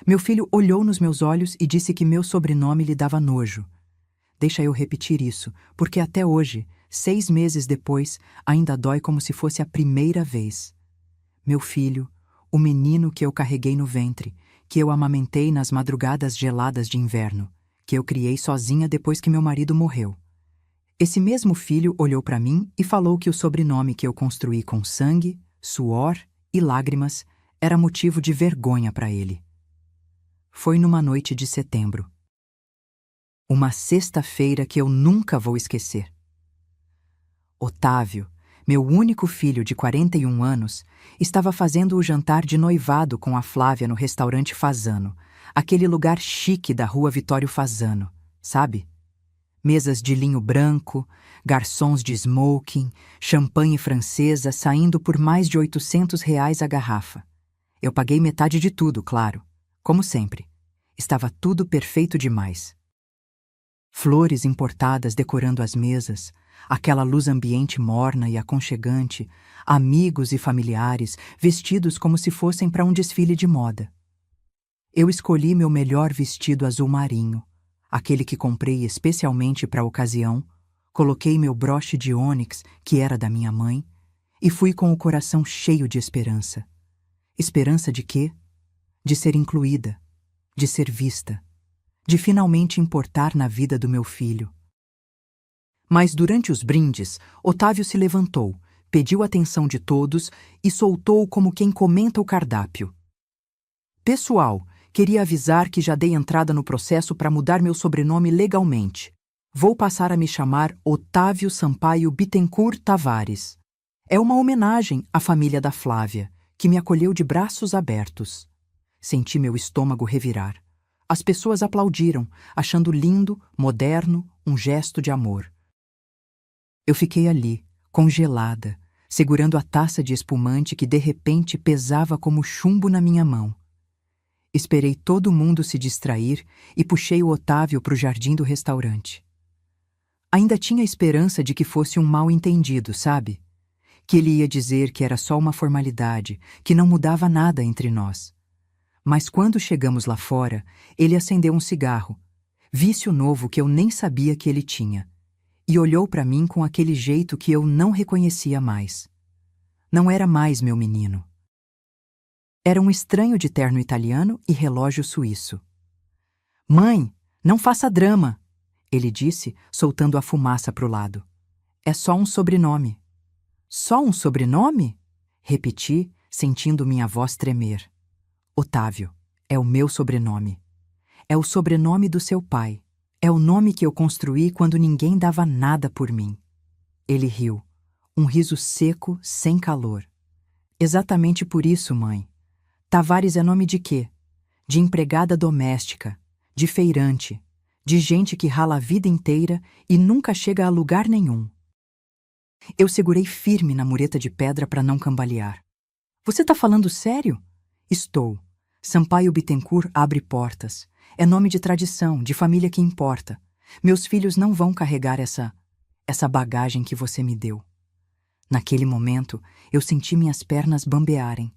Meu filho olhou nos meus olhos e disse que meu sobrenome lhe dava nojo. Deixa eu repetir isso, porque até hoje, 6 meses depois, ainda dói como se fosse a primeira vez. Meu filho, o menino que eu carreguei no ventre, que eu amamentei nas madrugadas geladas de inverno, que eu criei sozinha depois que meu marido morreu. Esse mesmo filho olhou para mim e falou que o sobrenome que eu construí com sangue, suor e lágrimas era motivo de vergonha para ele. Foi numa noite de setembro. Uma sexta-feira que eu nunca vou esquecer. Otávio, meu único filho de 41 anos, estava fazendo o jantar de noivado com a Flávia no restaurante Fasano, aquele lugar chique da rua Vitório Fasano, sabe? Mesas de linho branco, garçons de smoking, champanhe francesa saindo por mais de R$ 800 a garrafa. Eu paguei metade de tudo, claro. Como sempre. Estava tudo perfeito demais. Flores importadas decorando as mesas, aquela luz ambiente morna e aconchegante, amigos e familiares vestidos como se fossem para um desfile de moda. Eu escolhi meu melhor vestido azul marinho, aquele que comprei especialmente para a ocasião, coloquei meu broche de ônix, que era da minha mãe, e fui com o coração cheio de esperança. Esperança de quê? De ser incluída, de ser vista, de finalmente importar na vida do meu filho. Mas durante os brindes, Otávio se levantou, pediu a atenção de todos e soltou como quem comenta o cardápio. Pessoal, queria avisar que já dei entrada no processo para mudar meu sobrenome legalmente. Vou passar a me chamar Otávio Sampaio Bittencourt Tavares. É uma homenagem à família da Flávia, que me acolheu de braços abertos. Senti meu estômago revirar. As pessoas aplaudiram, achando lindo, moderno, um gesto de amor. Eu fiquei ali, congelada, segurando a taça de espumante que de repente pesava como chumbo na minha mão. Esperei todo mundo se distrair e puxei o Otávio para o jardim do restaurante. Ainda tinha esperança de que fosse um mal-entendido, sabe? Que ele ia dizer que era só uma formalidade, que não mudava nada entre nós. Mas quando chegamos lá fora, ele acendeu um cigarro, vício novo que eu nem sabia que ele tinha, e olhou para mim com aquele jeito que eu não reconhecia mais. Não era mais meu menino. Era um estranho de terno italiano e relógio suíço. "Mãe, não faça drama", ele disse, soltando a fumaça para o lado. "É só um sobrenome." "Só um sobrenome?" Repeti, sentindo minha voz tremer. "Otávio, é o meu sobrenome. É o sobrenome do seu pai. É o nome que eu construí quando ninguém dava nada por mim." Ele riu, um riso seco, sem calor. "Exatamente por isso, mãe. Tavares é nome de quê? De empregada doméstica, de feirante, de gente que rala a vida inteira e nunca chega a lugar nenhum." Eu segurei firme na mureta de pedra para não cambalear. "Você tá falando sério?" "Estou. Sampaio Bittencourt abre portas. É nome de tradição, de família que importa. Meus filhos não vão carregar essa bagagem que você me deu." Naquele momento, eu senti minhas pernas bambearem.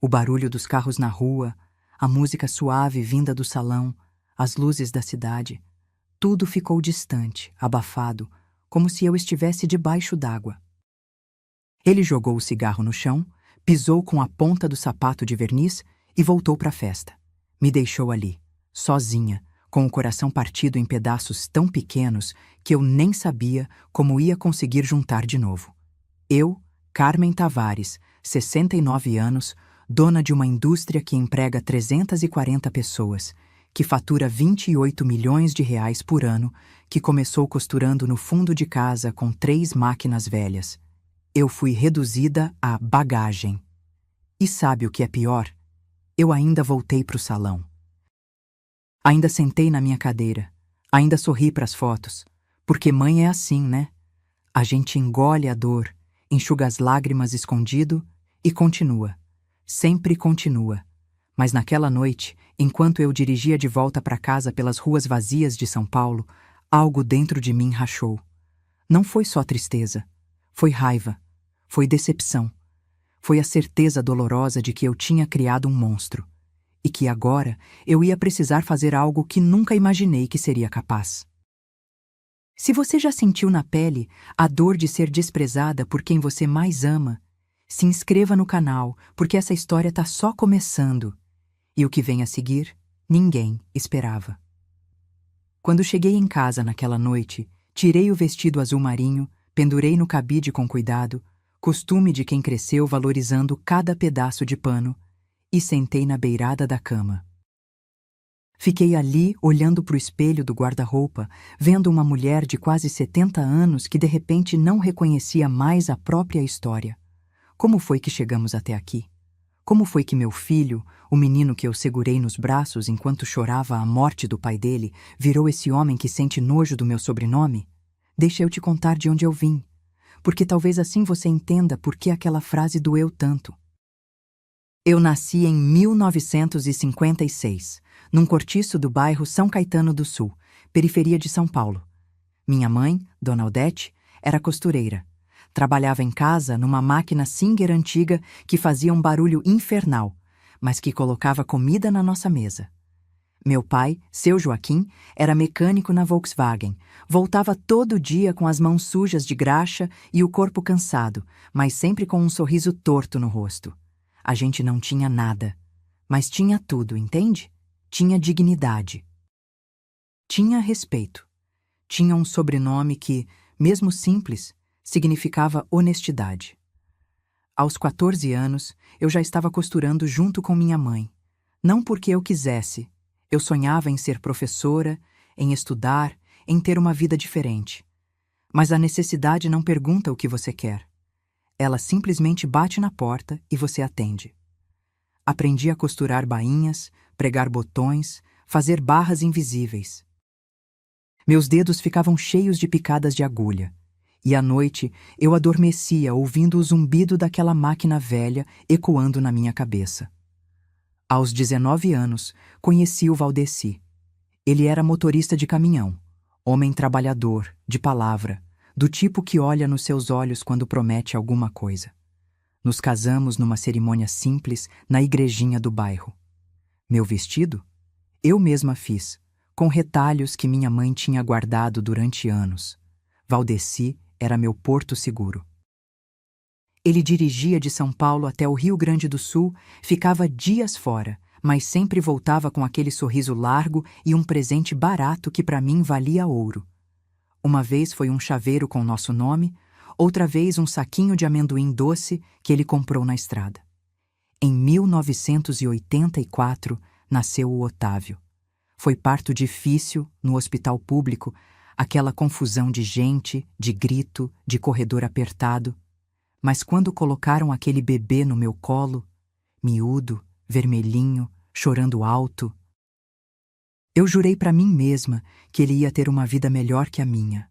O barulho dos carros na rua, a música suave vinda do salão, as luzes da cidade. Tudo ficou distante, abafado, como se eu estivesse debaixo d'água. Ele jogou o cigarro no chão, pisou com a ponta do sapato de verniz e voltou para a festa. Me deixou ali, sozinha, com o coração partido em pedaços tão pequenos que eu nem sabia como ia conseguir juntar de novo. Eu, Carmen Tavares, 69 anos, dona de uma indústria que emprega 340 pessoas, que fatura R$ 28 milhões por ano, que começou costurando no fundo de casa com 3 máquinas velhas. Eu fui reduzida a bagagem. E sabe o que é pior? Eu ainda voltei para o salão. Ainda sentei na minha cadeira. Ainda sorri para as fotos. Porque mãe é assim, né? A gente engole a dor, enxuga as lágrimas escondido e continua. Sempre continua. Mas naquela noite, enquanto eu dirigia de volta para casa pelas ruas vazias de São Paulo, algo dentro de mim rachou. Não foi só tristeza. Foi raiva. Foi decepção. Foi a certeza dolorosa de que eu tinha criado um monstro. e que agora eu ia precisar fazer algo que nunca imaginei que seria capaz. Se você já sentiu na pele a dor de ser desprezada por quem você mais ama, se inscreva no canal, porque essa história está só começando. E o que vem a seguir, ninguém esperava. Quando cheguei em casa naquela noite, tirei o vestido azul marinho, pendurei no cabide com cuidado, costume de quem cresceu valorizando cada pedaço de pano, e sentei na beirada da cama. Fiquei ali, olhando para o espelho do guarda-roupa, vendo uma mulher de quase 70 anos que de repente não reconhecia mais a própria história. Como foi que chegamos até aqui? Como foi que meu filho, o menino que eu segurei nos braços enquanto chorava a morte do pai dele, virou esse homem que sente nojo do meu sobrenome? Deixa eu te contar de onde eu vim, porque talvez assim você entenda por que aquela frase doeu tanto. Eu nasci em 1956, num cortiço do bairro São Caetano do Sul, periferia de São Paulo. Minha mãe, Dona Odete, era costureira. Trabalhava em casa numa máquina Singer antiga que fazia um barulho infernal, mas que colocava comida na nossa mesa. Meu pai, seu Joaquim, era mecânico na Volkswagen. Voltava todo dia com as mãos sujas de graxa e o corpo cansado, mas sempre com um sorriso torto no rosto. A gente não tinha nada, mas tinha tudo, entende? Tinha dignidade. Tinha respeito. Tinha um sobrenome que, mesmo simples, significava honestidade. Aos 14 anos, eu já estava costurando junto com minha mãe. Não porque eu quisesse. Eu sonhava em ser professora, em estudar, em ter uma vida diferente. Mas a necessidade não pergunta o que você quer. Ela simplesmente bate na porta e você atende. Aprendi a costurar bainhas, pregar botões, fazer barras invisíveis. Meus dedos ficavam cheios de picadas de agulha. E à noite eu adormecia ouvindo o zumbido daquela máquina velha ecoando na minha cabeça. Aos 19 anos, conheci o Valdeci. Ele era motorista de caminhão, homem trabalhador, de palavra, do tipo que olha nos seus olhos quando promete alguma coisa. Nos casamos numa cerimônia simples na igrejinha do bairro. Meu vestido? Eu mesma fiz, com retalhos que minha mãe tinha guardado durante anos. Valdeci era meu porto seguro. Ele dirigia de São Paulo até o Rio Grande do Sul, ficava dias fora, mas sempre voltava com aquele sorriso largo e um presente barato que para mim valia ouro. Uma vez foi um chaveiro com nosso nome, outra vez um saquinho de amendoim doce que ele comprou na estrada. Em 1984, nasceu o Otávio. Foi parto difícil, no hospital público, aquela confusão de gente, de grito, de corredor apertado. Mas quando colocaram aquele bebê no meu colo, miúdo, vermelhinho, chorando alto, eu jurei para mim mesma que ele ia ter uma vida melhor que a minha.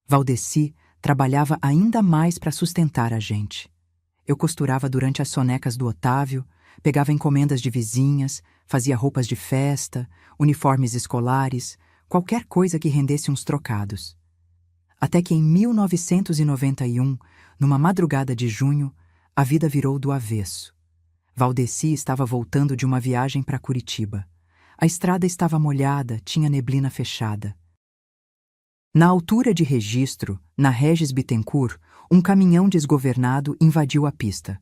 Valdeci trabalhava ainda mais para sustentar a gente. Eu costurava durante as sonecas do Otávio, pegava encomendas de vizinhas, fazia roupas de festa, uniformes escolares, qualquer coisa que rendesse uns trocados. Até que em 1991, numa madrugada de junho, a vida virou do avesso. Valdeci estava voltando de uma viagem para Curitiba. A estrada estava molhada, tinha neblina fechada. Na altura de Registro, na Regis Bittencourt, um caminhão desgovernado invadiu a pista.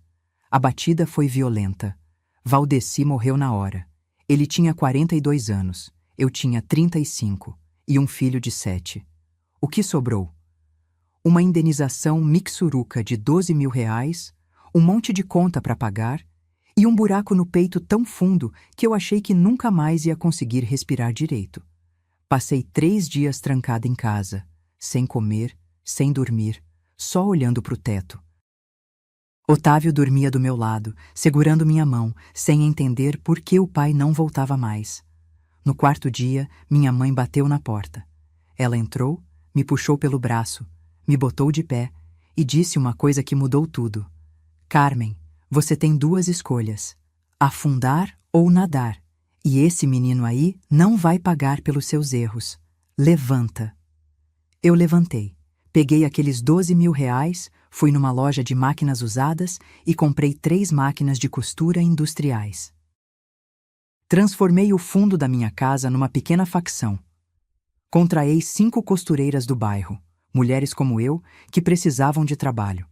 A batida foi violenta. Valdeci morreu na hora. Ele tinha 42 anos. Eu tinha 35 e um filho de 7. O que sobrou? Uma indenização mixuruca de R$ 12.000, um monte de conta para pagar e um buraco no peito tão fundo que eu achei que nunca mais ia conseguir respirar direito. Passei 3 dias trancada em casa, sem comer, sem dormir, só olhando para o teto. Otávio dormia do meu lado, segurando minha mão, sem entender por que o pai não voltava mais. No quarto dia, minha mãe bateu na porta. Ela entrou, me puxou pelo braço, me botou de pé e disse uma coisa que mudou tudo. Carmen, você tem 2 escolhas, afundar ou nadar, e esse menino aí não vai pagar pelos seus erros. Levanta. Eu levantei, peguei aqueles R$ 12.000, fui numa loja de máquinas usadas e comprei 3 máquinas de costura industriais. Transformei o fundo da minha casa numa pequena facção. Contraei 5 costureiras do bairro, mulheres como eu, que precisavam de trabalho.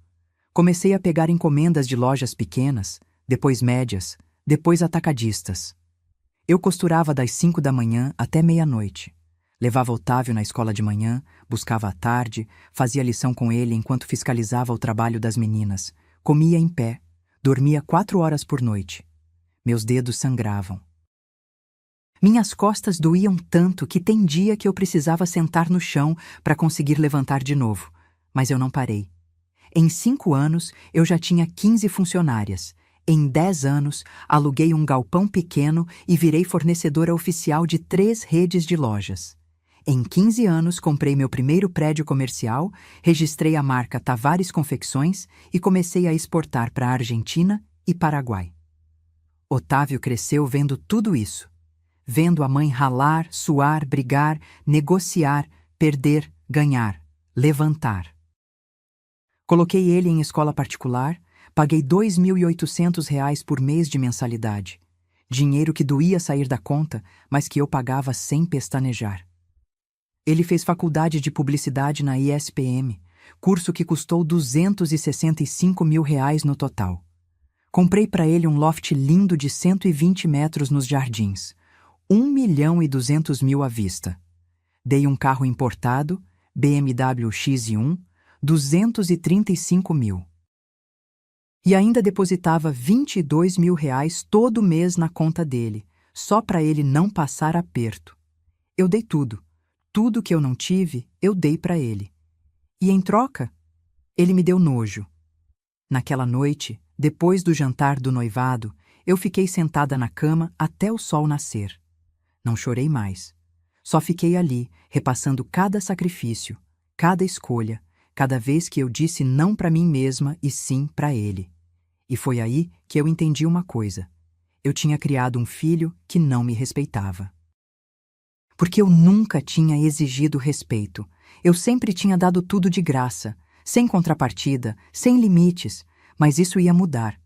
Comecei a pegar encomendas de lojas pequenas, depois médias, depois atacadistas. Eu costurava das 5 da manhã até meia-noite. Levava Otávio na escola de manhã, buscava à tarde, fazia lição com ele enquanto fiscalizava o trabalho das meninas. Comia em pé, dormia 4 horas por noite. Meus dedos sangravam. Minhas costas doíam tanto que tem dia que eu precisava sentar no chão para conseguir levantar de novo, mas eu não parei. Em 5 anos, eu já tinha 15 funcionárias. Em 10 anos, aluguei um galpão pequeno e virei fornecedora oficial de 3 redes de lojas. Em 15 anos, comprei meu primeiro prédio comercial, registrei a marca Tavares Confecções e comecei a exportar para a Argentina e Paraguai. Otávio cresceu vendo tudo isso. Vendo a mãe ralar, suar, brigar, negociar, perder, ganhar, levantar. Coloquei ele em escola particular, paguei R$ 2.800 por mês de mensalidade. Dinheiro que doía sair da conta, mas que eu pagava sem pestanejar. Ele fez faculdade de publicidade na ISPM, curso que custou R$ 265 mil no total. Comprei para ele um loft lindo de 120 metros nos Jardins, R$ 1.200.000 à vista. Dei um carro importado, BMW X1, 235 mil. E ainda depositava R$ 22 mil todo mês na conta dele, só para ele não passar aperto. Eu dei tudo. Tudo que eu não tive, eu dei para ele. E em troca, ele me deu nojo. Naquela noite, depois do jantar do noivado, eu fiquei sentada na cama até o sol nascer. Não chorei mais. Só fiquei ali, repassando cada sacrifício, cada escolha, cada vez que eu disse não para mim mesma e sim para ele. E foi aí que eu entendi uma coisa. Eu tinha criado um filho que não me respeitava. Porque eu nunca tinha exigido respeito. Eu sempre tinha dado tudo de graça, sem contrapartida, sem limites, mas isso ia mudar.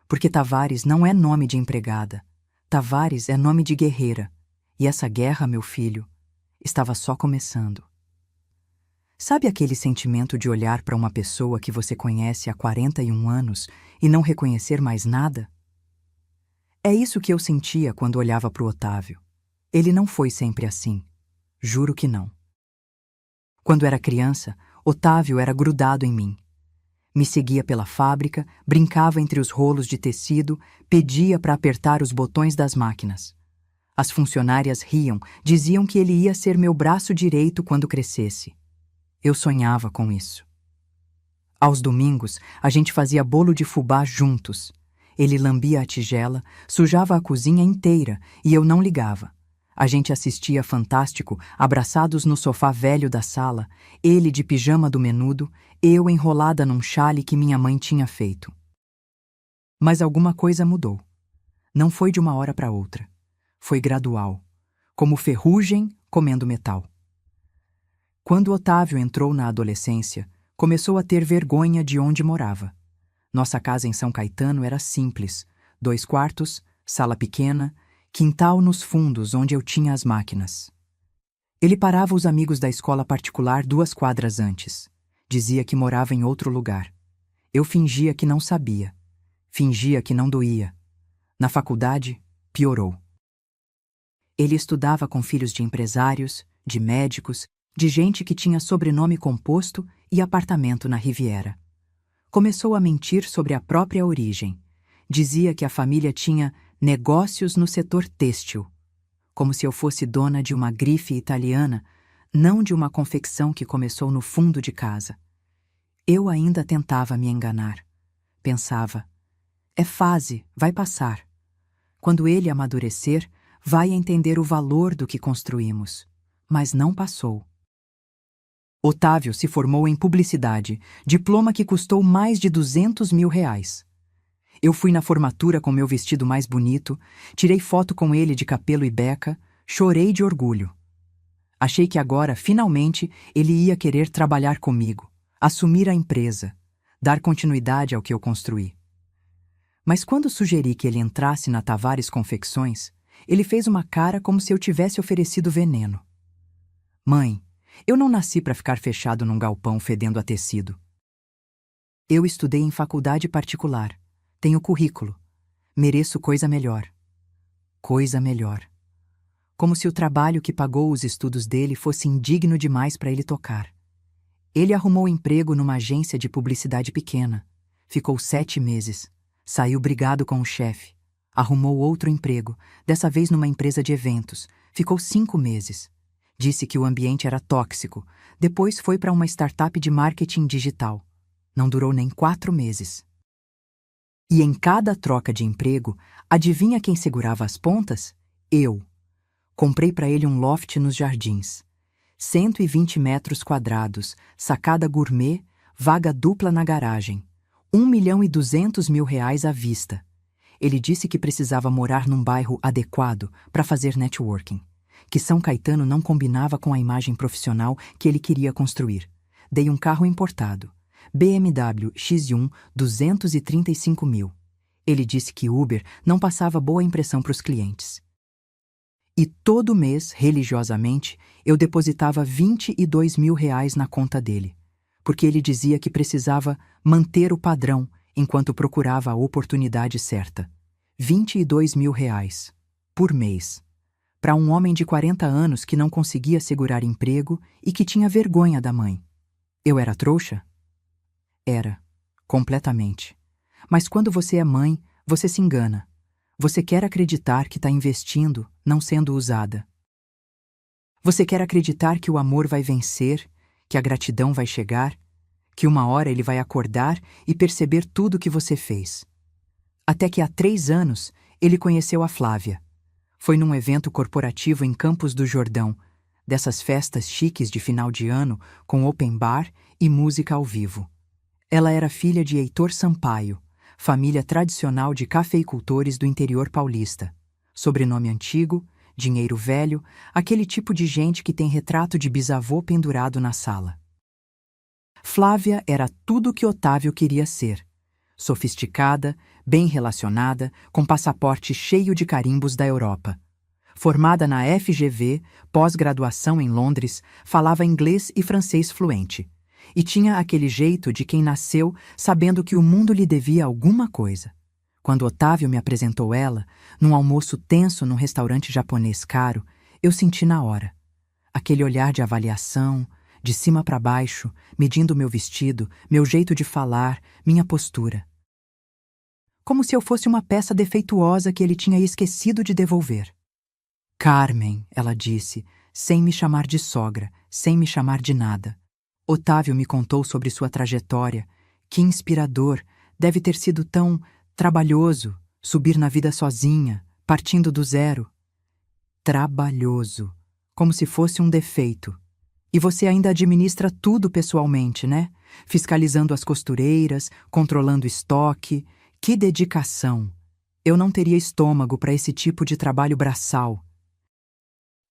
Porque Tavares não é nome de empregada. Tavares é nome de guerreira. E essa guerra, meu filho, estava só começando. Sabe aquele sentimento de olhar para uma pessoa que você conhece há 41 anos e não reconhecer mais nada? É isso que eu sentia quando olhava para o Otávio. Ele não foi sempre assim. Juro que não. Quando era criança, Otávio era grudado em mim. Me seguia pela fábrica, brincava entre os rolos de tecido, pedia para apertar os botões das máquinas. As funcionárias riam, diziam que ele ia ser meu braço direito quando crescesse. Eu sonhava com isso. Aos domingos, a gente fazia bolo de fubá juntos. Ele lambia a tigela, sujava a cozinha inteira e eu não ligava. A gente assistia Fantástico, abraçados no sofá velho da sala, ele de pijama do menudo, eu enrolada num chale que minha mãe tinha feito. Mas alguma coisa mudou. Não foi de uma hora para outra. Foi gradual, como ferrugem comendo metal. Quando Otávio entrou na adolescência, começou a ter vergonha de onde morava. Nossa casa em São Caetano era simples, 2 quartos, sala pequena, quintal nos fundos onde eu tinha as máquinas. Ele parava os amigos da escola particular 2 quadras antes. Dizia que morava em outro lugar. Eu fingia que não sabia. Fingia que não doía. Na faculdade, piorou. Ele estudava com filhos de empresários, de médicos, de gente que tinha sobrenome composto e apartamento na Riviera. Começou a mentir sobre a própria origem. Dizia que a família tinha negócios no setor têxtil, como se eu fosse dona de uma grife italiana, não de uma confecção que começou no fundo de casa. Eu ainda tentava me enganar. Pensava, é fase, vai passar. Quando ele amadurecer, vai entender o valor do que construímos. Mas não passou. Otávio se formou em publicidade, diploma que custou mais de R$ 200 mil. Eu fui na formatura com meu vestido mais bonito, tirei foto com ele de capelo e beca, chorei de orgulho. Achei que agora, finalmente, ele ia querer trabalhar comigo, assumir a empresa, dar continuidade ao que eu construí. Mas quando sugeri que ele entrasse na Tavares Confecções, Ele fez uma cara como se eu tivesse oferecido veneno. Mãe, eu não nasci para ficar fechado num galpão fedendo a tecido. Eu estudei em faculdade particular. Tenho currículo. Mereço coisa melhor. Coisa melhor. Como se o trabalho que pagou os estudos dele fosse indigno demais para ele tocar. Ele arrumou emprego numa agência de publicidade pequena. Ficou 7 meses. Saiu brigado com o chefe. Arrumou outro emprego, dessa vez numa empresa de eventos. Ficou 5 meses. Disse que o ambiente era tóxico. Depois foi para uma startup de marketing digital. Não durou nem 4 meses. E em cada troca de emprego, adivinha quem segurava as pontas? Eu. Comprei para ele um loft nos Jardins. 120 metros quadrados, sacada gourmet, vaga dupla na garagem. 1.200.000 à vista. Ele disse que precisava morar num bairro adequado para fazer networking. Que São Caetano não combinava com a imagem profissional que ele queria construir. Dei um carro importado. BMW X1 235 mil. Ele disse que Uber não passava boa impressão para os clientes. E todo mês, religiosamente, eu depositava 22 mil reais na conta dele, porque ele dizia que precisava manter o padrão enquanto procurava a oportunidade certa. 22 mil reais por mês. Para um homem de 40 anos que não conseguia segurar emprego e que tinha vergonha da mãe. Eu era trouxa? Era, completamente. Mas quando você é mãe, você se engana. Você quer acreditar que está investindo, não sendo usada. Você quer acreditar que o amor vai vencer, que a gratidão vai chegar, que uma hora ele vai acordar e perceber tudo que você fez. Até que há 3 anos, ele conheceu a Flávia. Foi num evento corporativo em Campos do Jordão, dessas festas chiques de final de ano, com open bar e música ao vivo. Ela era filha de Heitor Sampaio, família tradicional de cafeicultores do interior paulista. Sobrenome antigo, dinheiro velho, aquele tipo de gente que tem retrato de bisavô pendurado na sala. Flávia era tudo o que Otávio queria ser. Sofisticada, bem relacionada, com passaporte cheio de carimbos da Europa. Formada na FGV, pós-graduação em Londres, falava inglês e francês fluente. E tinha aquele jeito de quem nasceu sabendo que o mundo lhe devia alguma coisa. Quando Otávio me apresentou ela, num almoço tenso num restaurante japonês caro, eu senti na hora. Aquele olhar de avaliação, de cima para baixo, medindo meu vestido, meu jeito de falar, minha postura. Como se eu fosse uma peça defeituosa que ele tinha esquecido de devolver. Carmen, ela disse, sem me chamar de sogra, sem me chamar de nada. Otávio me contou sobre sua trajetória. Que inspirador, deve ter sido tão trabalhoso, subir na vida sozinha, partindo do zero. Trabalhoso, como se fosse um defeito. E você ainda administra tudo pessoalmente, né? Fiscalizando as costureiras, controlando estoque. Que dedicação! Eu não teria estômago para esse tipo de trabalho braçal.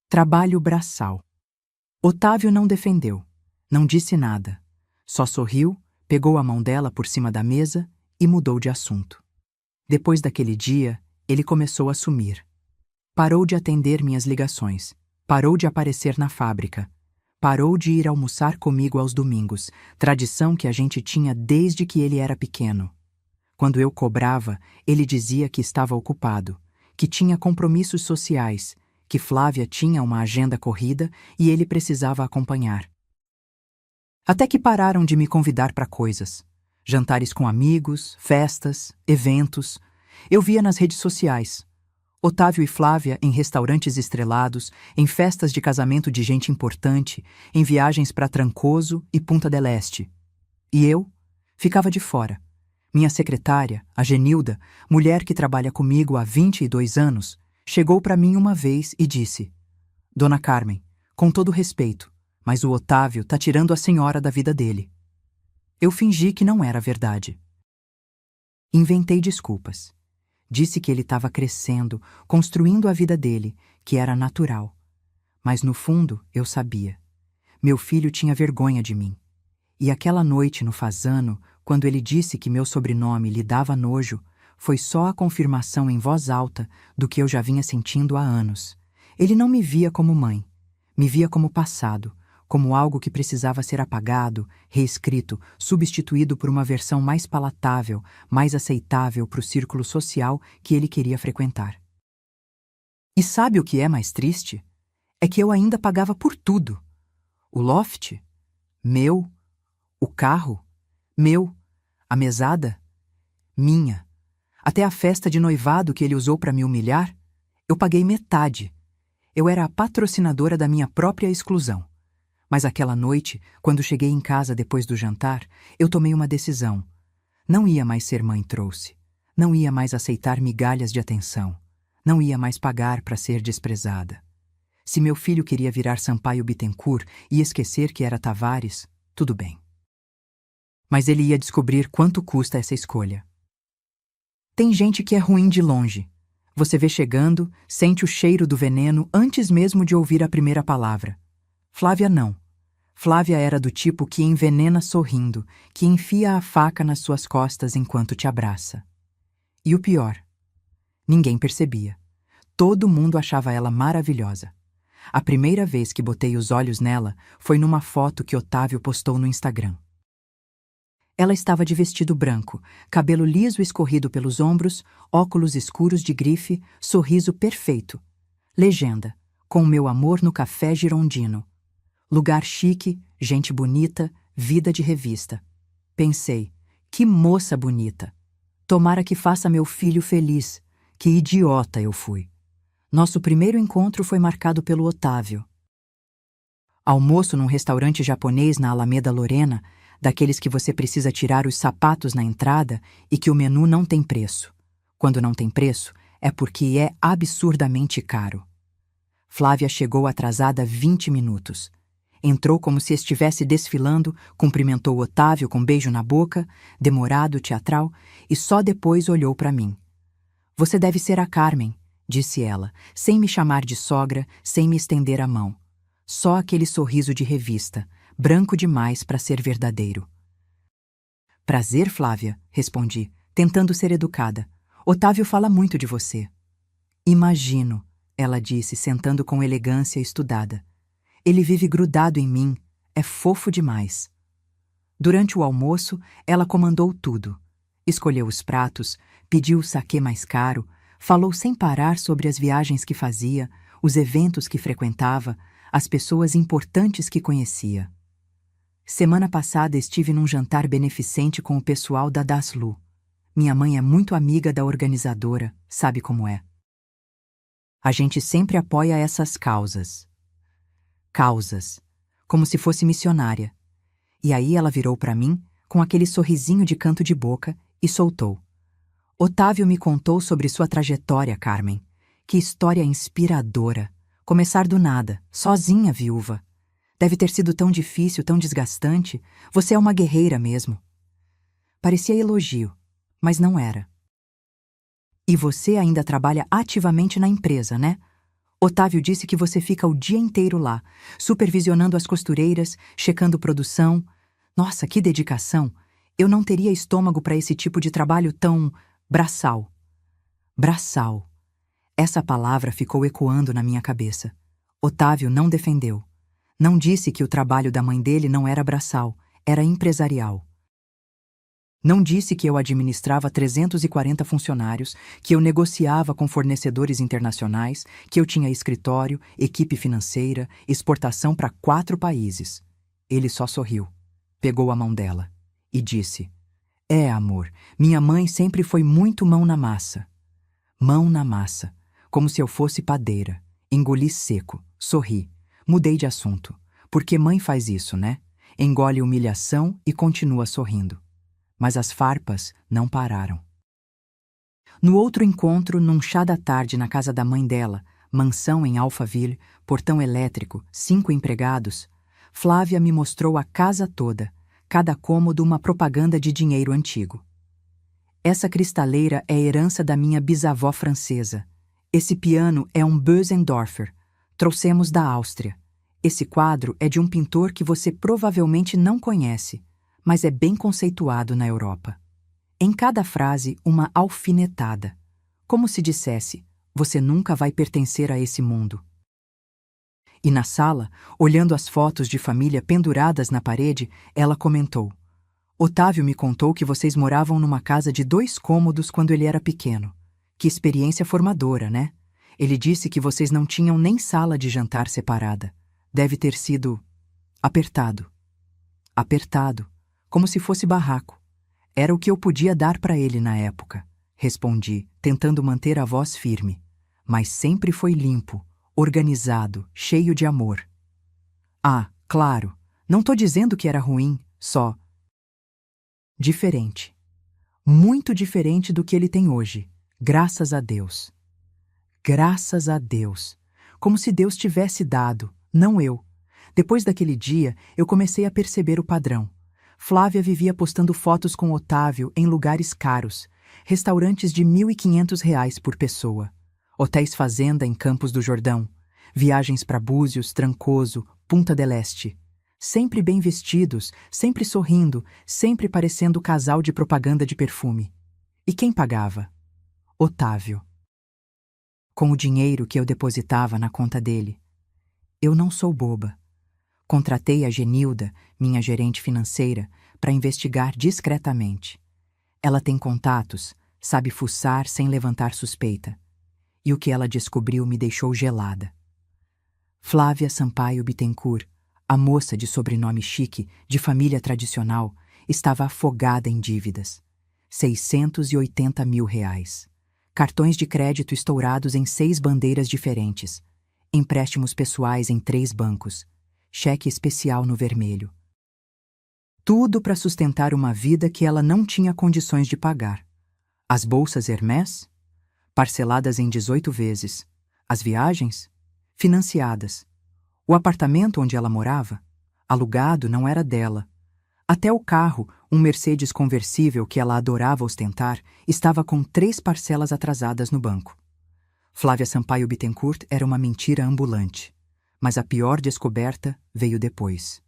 Trabalho braçal. Otávio não defendeu. Não disse nada. Só sorriu, pegou a mão dela por cima da mesa e mudou de assunto. Depois daquele dia, ele começou a sumir. Parou de atender minhas ligações. Parou de aparecer na fábrica. Parou de ir almoçar comigo aos domingos, tradição que a gente tinha desde que ele era pequeno. Quando eu cobrava, ele dizia que estava ocupado, que tinha compromissos sociais, que Flávia tinha uma agenda corrida e ele precisava acompanhar. Até que pararam de me convidar para coisas. Jantares com amigos, festas, eventos. Eu via nas redes sociais. Otávio e Flávia em restaurantes estrelados, em festas de casamento de gente importante, em viagens para Trancoso e Punta del Este. E eu ficava de fora. Minha secretária, a Genilda, mulher que trabalha comigo há 22 anos, chegou para mim uma vez e disse: Dona Carmen, com todo respeito, mas o Otávio tá tirando a senhora da vida dele. Eu fingi que não era verdade. Inventei desculpas. Disse que ele estava crescendo, construindo a vida dele, que era natural. Mas no fundo, eu sabia. Meu filho tinha vergonha de mim. E aquela noite no Fasano, quando ele disse que meu sobrenome lhe dava nojo, foi só a confirmação em voz alta do que eu já vinha sentindo há anos. Ele não me via como mãe, me via como passado, como algo que precisava ser apagado, reescrito, substituído por uma versão mais palatável, mais aceitável para o círculo social que ele queria frequentar. E sabe o que é mais triste? É que eu ainda pagava por tudo. O loft? Meu. O carro? Meu. A mesada? Minha. Até a festa de noivado que ele usou para me humilhar, eu paguei metade. Eu era a patrocinadora da minha própria exclusão. Mas aquela noite, quando cheguei em casa depois do jantar, eu tomei uma decisão. Não ia mais ser mãe trouxe. Não ia mais aceitar migalhas de atenção. Não ia mais pagar para ser desprezada. Se meu filho queria virar Sampaio Bittencourt e esquecer que era Tavares, tudo bem. Mas ele ia descobrir quanto custa essa escolha. Tem gente que é ruim de longe. Você vê chegando, sente o cheiro do veneno antes mesmo de ouvir a primeira palavra. Flávia não. Flávia era do tipo que envenena sorrindo, que enfia a faca nas suas costas enquanto te abraça. E o pior, ninguém percebia. Todo mundo achava ela maravilhosa. A primeira vez que botei os olhos nela foi numa foto que Otávio postou no Instagram. Ela estava de vestido branco, cabelo liso escorrido pelos ombros, óculos escuros de grife, sorriso perfeito. Legenda: com meu amor no café girondino. Lugar chique, gente bonita, vida de revista. Pensei, que moça bonita. Tomara que faça meu filho feliz. Que idiota eu fui. Nosso primeiro encontro foi marcado pelo Otávio. Almoço num restaurante japonês na Alameda Lorena, daqueles que você precisa tirar os sapatos na entrada e que o menu não tem preço. Quando não tem preço, é porque é absurdamente caro. Flávia chegou atrasada 20 minutos. Entrou como se estivesse desfilando, cumprimentou Otávio com beijo na boca, demorado, teatral, e só depois olhou para mim. Você deve ser a Carmen, disse ela, sem me chamar de sogra, sem me estender a mão. Só aquele sorriso de revista, branco demais para ser verdadeiro. Prazer, Flávia, respondi, tentando ser educada. Otávio fala muito de você. Imagino, ela disse, sentando com elegância estudada. Ele vive grudado em mim, é fofo demais. Durante o almoço, ela comandou tudo. Escolheu os pratos, pediu o saquê mais caro, falou sem parar sobre as viagens que fazia, os eventos que frequentava, as pessoas importantes que conhecia. Semana passada estive num jantar beneficente com o pessoal da Daslu. Minha mãe é muito amiga da organizadora, sabe como é. A gente sempre apoia essas causas. Causas, como se fosse missionária. E aí ela virou para mim, com aquele sorrisinho de canto de boca, e soltou. Otávio me contou sobre sua trajetória, Carmen. Que história inspiradora. Começar do nada, sozinha, viúva. Deve ter sido tão difícil, tão desgastante. Você é uma guerreira mesmo. Parecia elogio, mas não era. E você ainda trabalha ativamente na empresa, né? Otávio disse que você fica o dia inteiro lá, supervisionando as costureiras, checando produção. Nossa, que dedicação! Eu não teria estômago para esse tipo de trabalho tão braçal. Braçal. Essa palavra ficou ecoando na minha cabeça. Otávio não defendeu. Não disse que o trabalho da mãe dele não era braçal, era empresarial. Não disse que eu administrava 340 funcionários, que eu negociava com fornecedores internacionais, que eu tinha escritório, equipe financeira, exportação para 4 países. Ele só sorriu, pegou a mão dela e disse: É, amor, minha mãe sempre foi muito mão na massa. Mão na massa, como se eu fosse padeira. Engoli seco, sorri, mudei de assunto. Porque mãe faz isso, né? Engole humilhação e continua sorrindo. Mas as farpas não pararam. No outro encontro, num chá da tarde na casa da mãe dela, mansão em Alphaville, portão elétrico, 5 empregados, Flávia me mostrou a casa toda, cada cômodo uma propaganda de dinheiro antigo. Essa cristaleira é herança da minha bisavó francesa. Esse piano é um Bösendorfer. Trouxemos da Áustria. Esse quadro é de um pintor que você provavelmente não conhece, mas é bem conceituado na Europa. Em cada frase, uma alfinetada, como se dissesse: você nunca vai pertencer a esse mundo. E na sala, olhando as fotos de família penduradas na parede, ela comentou: Otávio me contou que vocês moravam numa casa de 2 cômodos quando ele era pequeno. Que experiência formadora, né? Ele disse que vocês não tinham nem sala de jantar separada. Deve ter sido apertado. Apertado, como se fosse barraco. Era o que eu podia dar para ele na época, respondi, tentando manter a voz firme. Mas sempre foi limpo, organizado, cheio de amor. Ah, claro, não tô dizendo que era ruim, só diferente. Muito diferente do que ele tem hoje, graças a Deus. Graças a Deus. Como se Deus tivesse dado, não eu. Depois daquele dia, eu comecei a perceber o padrão. Flávia vivia postando fotos com Otávio em lugares caros, restaurantes de R$ 1.500 por pessoa, hotéis fazenda em Campos do Jordão, viagens para Búzios, Trancoso, Punta del Este. Sempre bem vestidos, sempre sorrindo, sempre parecendo casal de propaganda de perfume. E quem pagava? Otávio. Com o dinheiro que eu depositava na conta dele. Eu não sou boba. Contratei a Genilda, minha gerente financeira, para investigar discretamente. Ela tem contatos, sabe fuçar sem levantar suspeita. E o que ela descobriu me deixou gelada. Flávia Sampaio Bittencourt, a moça de sobrenome chique, de família tradicional, estava afogada em dívidas. R$ 680 mil. Cartões de crédito estourados em 6 bandeiras diferentes. Empréstimos pessoais em 3 bancos. Cheque especial no vermelho. Tudo para sustentar uma vida que ela não tinha condições de pagar. As bolsas Hermès? Parceladas em 18 vezes. As viagens? Financiadas. O apartamento onde ela morava? Alugado, não era dela. Até o carro, um Mercedes conversível que ela adorava ostentar, estava com 3 parcelas atrasadas no banco. Flávia Sampaio Bittencourt era uma mentira ambulante. Mas a pior descoberta veio depois.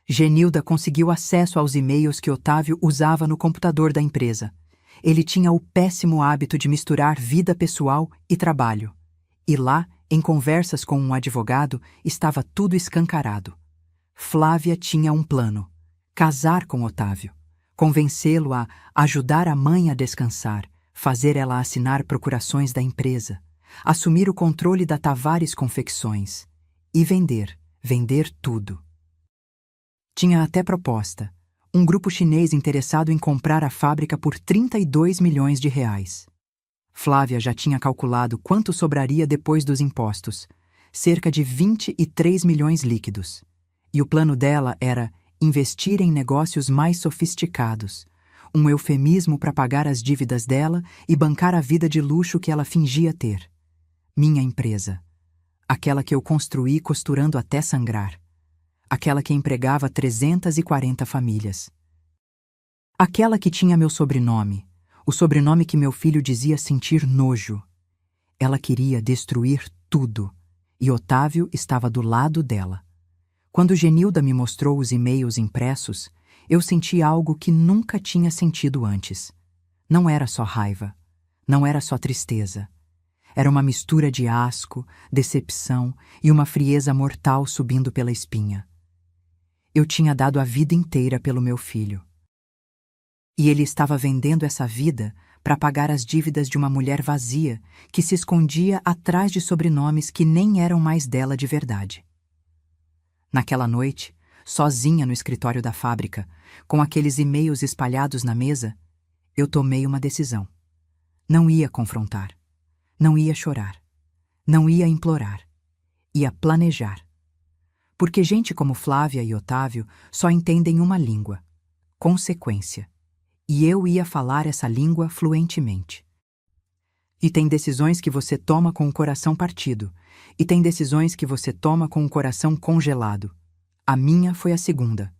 Genilda conseguiu acesso aos e-mails que Otávio usava no computador da empresa. Ele tinha o péssimo hábito de misturar vida pessoal e trabalho. E lá, em conversas com um advogado, estava tudo escancarado. Flávia tinha um plano: casar com Otávio, convencê-lo a ajudar a mãe a descansar, fazer ela assinar procurações da empresa, assumir o controle da Tavares Confecções e vender tudo. Tinha até proposta: um grupo chinês interessado em comprar a fábrica por R$ 32 milhões. Flávia já tinha calculado quanto sobraria depois dos impostos, cerca de 23 milhões líquidos. E o plano dela era investir em negócios mais sofisticados, um eufemismo para pagar as dívidas dela e bancar a vida de luxo que ela fingia ter. Minha empresa. Aquela que eu construí costurando até sangrar. Aquela que empregava 340 famílias. Aquela que tinha meu sobrenome, o sobrenome que meu filho dizia sentir nojo. Ela queria destruir tudo, e Otávio estava do lado dela. Quando Genilda me mostrou os e-mails impressos, eu senti algo que nunca tinha sentido antes. Não era só raiva, não era só tristeza. Era uma mistura de asco, decepção e uma frieza mortal subindo pela espinha. Eu tinha dado a vida inteira pelo meu filho. E ele estava vendendo essa vida para pagar as dívidas de uma mulher vazia que se escondia atrás de sobrenomes que nem eram mais dela de verdade. Naquela noite, sozinha no escritório da fábrica, com aqueles e-mails espalhados na mesa, eu tomei uma decisão. Não ia confrontar. Não ia chorar. Não ia implorar. Ia planejar. Porque gente como Flávia e Otávio só entendem uma língua: consequência. E eu ia falar essa língua fluentemente. E tem decisões que você toma com o coração partido, e tem decisões que você toma com o coração congelado. A minha foi a segunda.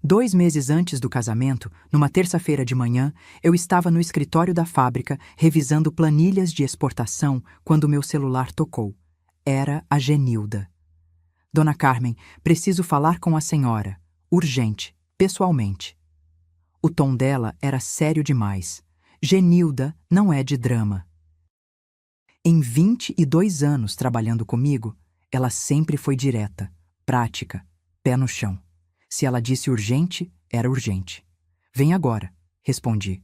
2 meses antes do casamento, numa terça-feira de manhã, eu estava no escritório da fábrica revisando planilhas de exportação quando meu celular tocou. Era a Genilda. Dona Carmen, preciso falar com a senhora. Urgente, pessoalmente. O tom dela era sério demais. Genilda não é de drama. Em 22 anos trabalhando comigo, ela sempre foi direta, prática, pé no chão. Se ela disse urgente, era urgente. Vem agora, respondi.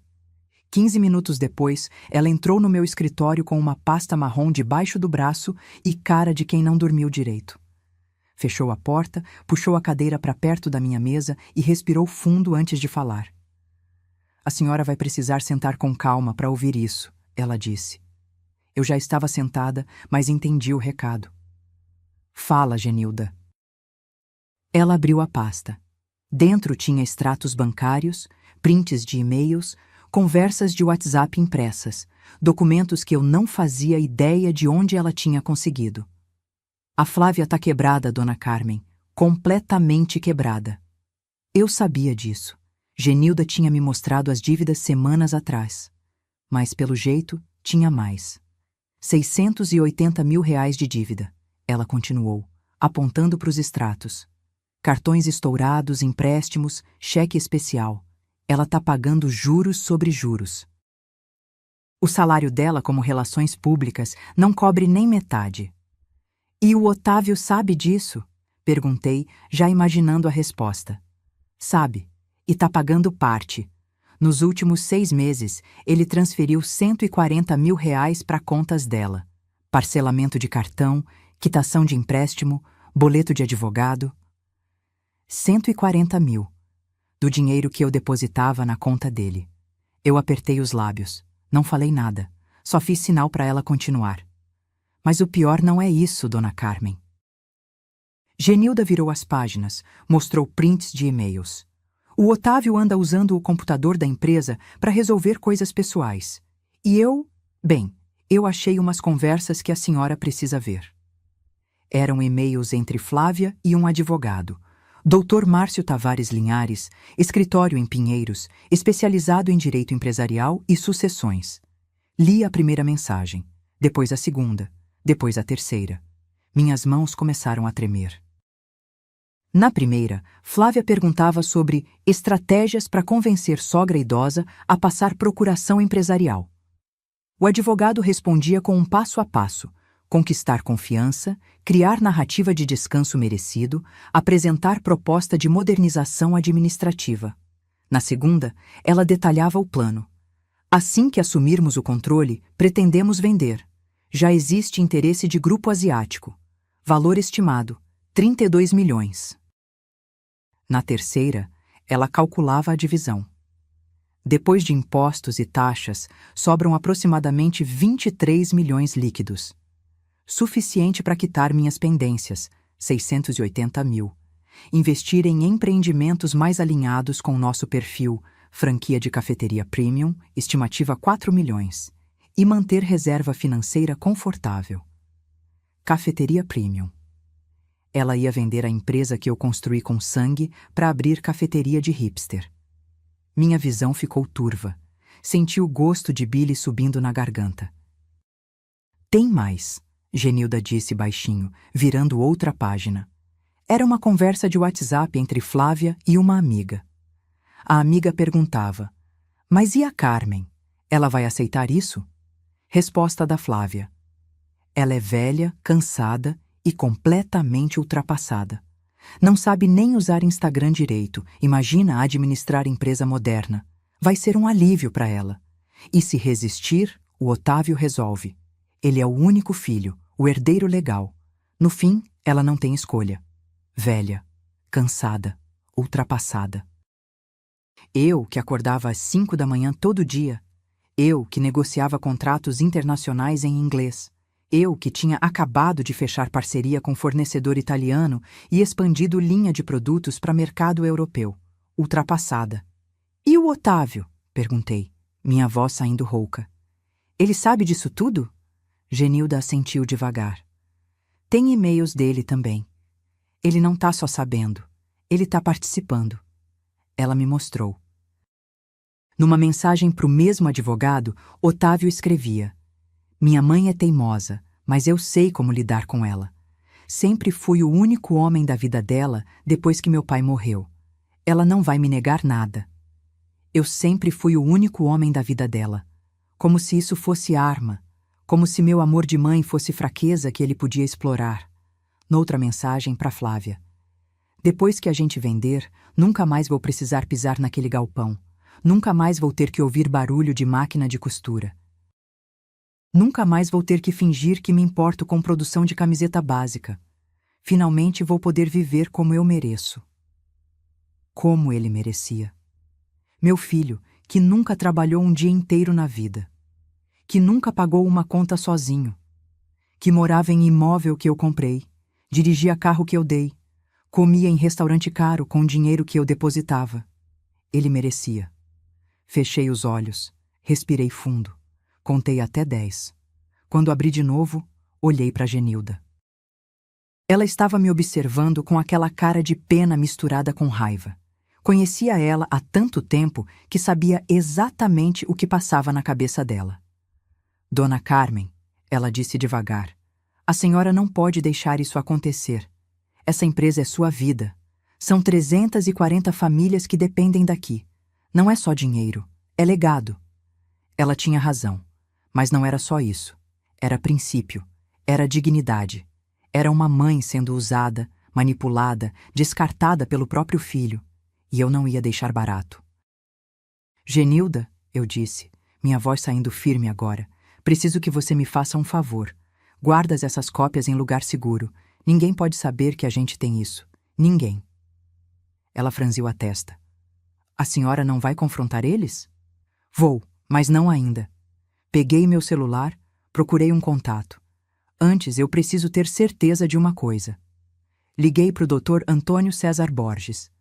15 minutos depois, ela entrou no meu escritório com uma pasta marrom debaixo do braço e cara de quem não dormiu direito. Fechou a porta, puxou a cadeira para perto da minha mesa e respirou fundo antes de falar. A senhora vai precisar sentar com calma para ouvir isso, ela disse. Eu já estava sentada, mas entendi o recado. Fala, Genilda. Ela abriu a pasta. Dentro tinha extratos bancários, prints de e-mails, conversas de WhatsApp impressas, documentos que eu não fazia ideia de onde ela tinha conseguido. A Flávia tá quebrada, dona Carmen, completamente quebrada. Eu sabia disso. Genilda tinha me mostrado as dívidas semanas atrás. Mas, pelo jeito, tinha mais. 680 mil reais de dívida, ela continuou, apontando para os extratos. Cartões estourados, empréstimos, cheque especial. Ela tá pagando juros sobre juros. O salário dela como relações públicas não cobre nem metade. E o Otávio sabe disso? Perguntei, já imaginando a resposta. Sabe, e tá pagando parte. Nos últimos 6 meses, ele transferiu 140 mil reais para contas dela. Parcelamento de cartão, quitação de empréstimo, boleto de advogado. 140 mil. Do dinheiro que eu depositava na conta dele. Eu apertei os lábios. Não falei nada. Só fiz sinal para ela continuar. Mas o pior não é isso, dona Carmen. Genilda virou as páginas, mostrou prints de e-mails. O Otávio anda usando o computador da empresa para resolver coisas pessoais. E eu achei umas conversas que a senhora precisa ver. Eram e-mails entre Flávia e um advogado, Dr. Márcio Tavares Linhares, escritório em Pinheiros, especializado em direito empresarial e sucessões. Li a primeira mensagem, depois a segunda, depois a terceira. Minhas mãos começaram a tremer. Na primeira, Flávia perguntava sobre estratégias para convencer sogra idosa a passar procuração empresarial. O advogado respondia com um passo a passo: conquistar confiança, criar narrativa de descanso merecido, apresentar proposta de modernização administrativa. Na segunda, ela detalhava o plano. Assim que assumirmos o controle, pretendemos vender. Já existe interesse de grupo asiático. Valor estimado: 32 milhões. Na terceira, ela calculava a divisão. Depois de impostos e taxas, sobram aproximadamente 23 milhões líquidos. Suficiente para quitar minhas pendências, 680 mil. Investir em empreendimentos mais alinhados com o nosso perfil, franquia de cafeteria premium, estimativa 4 milhões. E manter reserva financeira confortável. Cafeteria premium. Ela ia vender a empresa que eu construí com sangue para abrir cafeteria de hipster. Minha visão ficou turva. Senti o gosto de Billy subindo na garganta. Tem mais, Genilda disse baixinho, virando outra página. Era uma conversa de WhatsApp entre Flávia e uma amiga. A amiga perguntava: mas e a Carmen? Ela vai aceitar isso? Resposta da Flávia: ela é velha, cansada e completamente ultrapassada. Não sabe nem usar Instagram direito, imagina administrar empresa moderna. Vai ser um alívio para ela. E se resistir, o Otávio resolve. Ele é o único filho, o herdeiro legal. No fim, ela não tem escolha. Velha, cansada, ultrapassada. Eu, que acordava às 5 da manhã todo dia. Eu, que negociava contratos internacionais em inglês. Eu, que tinha acabado de fechar parceria com fornecedor italiano e expandido linha de produtos para mercado europeu. Ultrapassada. E o Otávio? Perguntei, minha voz saindo rouca. Ele sabe disso tudo? Genilda assentiu devagar. Tem e-mails dele também. Ele não tá só sabendo, ele tá participando. Ela me mostrou. Numa mensagem para o mesmo advogado, Otávio escrevia: minha mãe é teimosa, mas eu sei como lidar com ela. Sempre fui o único homem da vida dela depois que meu pai morreu. Ela não vai me negar nada. Eu sempre fui o único homem da vida dela. Como se isso fosse arma, como se meu amor de mãe fosse fraqueza que ele podia explorar. Noutra mensagem para Flávia. Depois que a gente vender, nunca mais vou precisar pisar naquele galpão. Nunca mais vou ter que ouvir barulho de máquina de costura. Nunca mais vou ter que fingir que me importo com produção de camiseta básica. Finalmente vou poder viver como eu mereço. Como ele merecia. Meu filho, que nunca trabalhou um dia inteiro na vida. Que nunca pagou uma conta sozinho. Que morava em imóvel que eu comprei. Dirigia carro que eu dei. Comia em restaurante caro com dinheiro que eu depositava. Ele merecia. Fechei os olhos, respirei fundo, contei até 10. Quando abri de novo, olhei para Genilda. Ela estava me observando com aquela cara de pena misturada com raiva. Conhecia ela há tanto tempo que sabia exatamente o que passava na cabeça dela. Dona Carmen, ela disse devagar, a senhora não pode deixar isso acontecer. Essa empresa é sua vida. São 340 famílias que dependem daqui. Não é só dinheiro, é legado. Ela tinha razão, mas não era só isso. Era princípio, era dignidade. Era uma mãe sendo usada, manipulada, descartada pelo próprio filho. E eu não ia deixar barato. Genilda, eu disse, minha voz saindo firme agora, preciso que você me faça um favor. Guardas essas cópias em lugar seguro. Ninguém pode saber que a gente tem isso. Ninguém. Ela franziu a testa. A senhora não vai confrontar eles? Vou, mas não ainda. Peguei meu celular, procurei um contato. Antes eu preciso ter certeza de uma coisa. Liguei para o Dr. Antônio César Borges.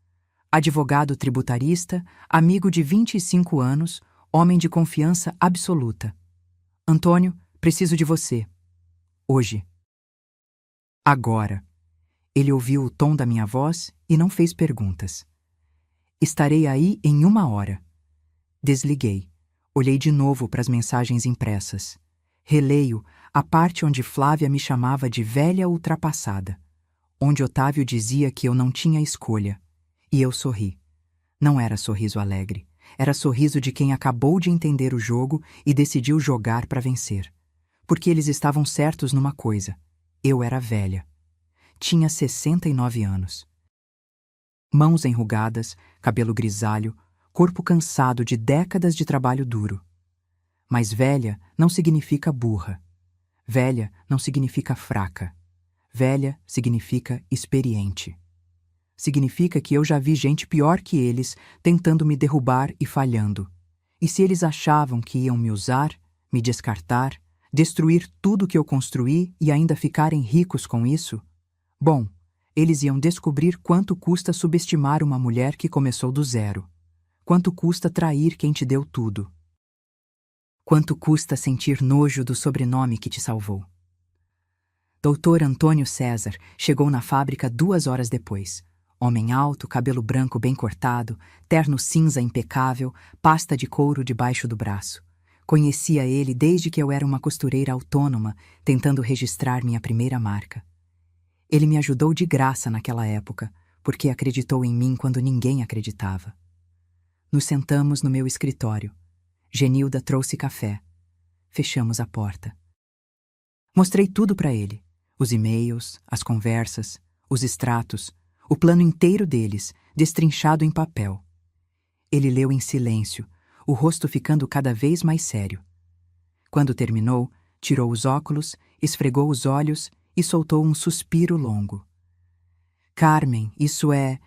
Advogado tributarista, amigo de 25 anos, homem de confiança absoluta. Antônio, preciso de você. Hoje. Agora. Ele ouviu o tom da minha voz e não fez perguntas. Estarei aí em 1 hora. Desliguei. Olhei de novo para as mensagens impressas. Releio a parte onde Flávia me chamava de velha ultrapassada. Onde Otávio dizia que eu não tinha escolha. E eu sorri. Não era sorriso alegre. Era sorriso de quem acabou de entender o jogo e decidiu jogar para vencer. Porque eles estavam certos numa coisa. Eu era velha. Tinha 69 anos. Mãos enrugadas, cabelo grisalho, corpo cansado de décadas de trabalho duro. Mas velha não significa burra. Velha não significa fraca. Velha significa experiente. Significa que eu já vi gente pior que eles tentando me derrubar e falhando. E se eles achavam que iam me usar, me descartar, destruir tudo que eu construí e ainda ficarem ricos com isso, bom, eles iam descobrir quanto custa subestimar uma mulher que começou do zero. Quanto custa trair quem te deu tudo. Quanto custa sentir nojo do sobrenome que te salvou. Dr. Antônio César chegou na fábrica 2 horas depois. Homem alto, cabelo branco bem cortado, terno cinza impecável, pasta de couro debaixo do braço. Conhecia ele desde que eu era uma costureira autônoma, tentando registrar minha primeira marca. Ele me ajudou de graça naquela época, porque acreditou em mim quando ninguém acreditava. Nos sentamos no meu escritório. Genilda trouxe café. Fechamos a porta. Mostrei tudo para ele. Os e-mails, as conversas, os extratos, o plano inteiro deles, destrinchado em papel. Ele leu em silêncio, o rosto ficando cada vez mais sério. Quando terminou, tirou os óculos, esfregou os olhos e soltou um suspiro longo. Carmen, isso é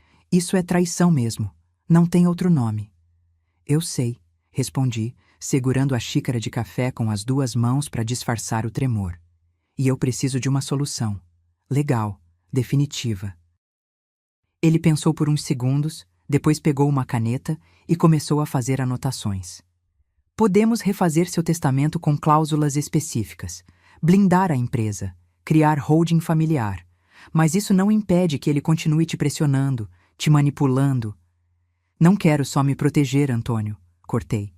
traição mesmo. Não tem outro nome. Eu sei, respondi, segurando a xícara de café com as 2 mãos para disfarçar o tremor. E eu preciso de uma solução. Legal, definitiva. Ele pensou por uns segundos, depois pegou uma caneta e começou a fazer anotações. Podemos refazer seu testamento com cláusulas específicas, blindar a empresa, criar holding familiar, mas isso não impede que ele continue te pressionando, te manipulando. Não quero só me proteger, Antônio, cortei.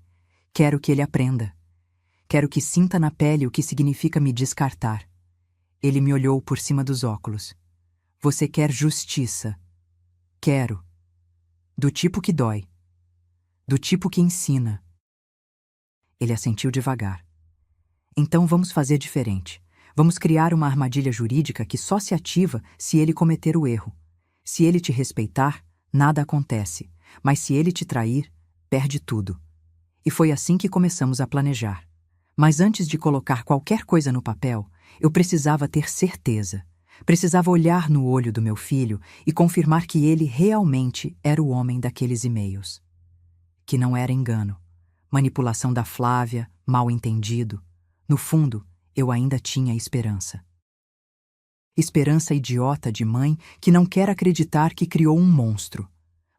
Quero que ele aprenda. Quero que sinta na pele o que significa me descartar. Ele me olhou por cima dos óculos. Você quer justiça. Quero. Do tipo que dói. Do tipo que ensina. Ele assentiu devagar. Então vamos fazer diferente. Vamos criar uma armadilha jurídica que só se ativa se ele cometer o erro. Se ele te respeitar, nada acontece. Mas se ele te trair, perde tudo. E foi assim que começamos a planejar. Mas antes de colocar qualquer coisa no papel, eu precisava ter certeza. Precisava olhar no olho do meu filho e confirmar que ele realmente era o homem daqueles e-mails. Que não era engano, manipulação da Flávia, mal entendido. No fundo, eu ainda tinha esperança. Esperança idiota de mãe que não quer acreditar que criou um monstro.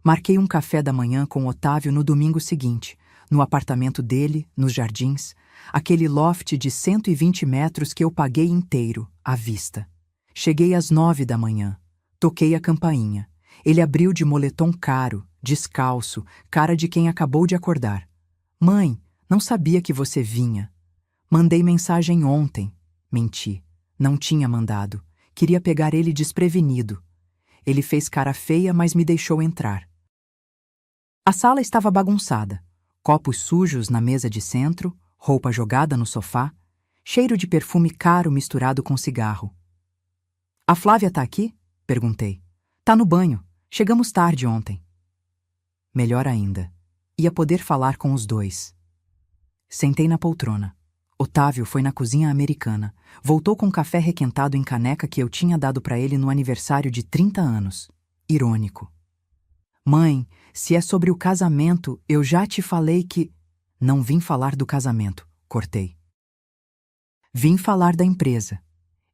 Marquei um café da manhã com Otávio no domingo seguinte, no apartamento dele, nos Jardins, aquele loft de 120 metros que eu paguei inteiro, à vista. Cheguei às 9 da manhã. Toquei a campainha. Ele abriu de moletom caro, descalço, cara de quem acabou de acordar. Mãe, não sabia que você vinha. Mandei mensagem ontem. Menti. Não tinha mandado. Queria pegar ele desprevenido. Ele fez cara feia, mas me deixou entrar. A sala estava bagunçada. Copos sujos na mesa de centro, roupa jogada no sofá, cheiro de perfume caro misturado com cigarro. A Flávia tá aqui? Perguntei. Tá no banho. Chegamos tarde ontem. Melhor ainda. Ia poder falar com os dois. Sentei na poltrona. Otávio foi na cozinha americana. Voltou com café requentado em caneca que eu tinha dado para ele no aniversário de 30 anos. Irônico. Mãe, se é sobre o casamento, eu já te falei que... Não vim falar do casamento, cortei. Vim falar da empresa.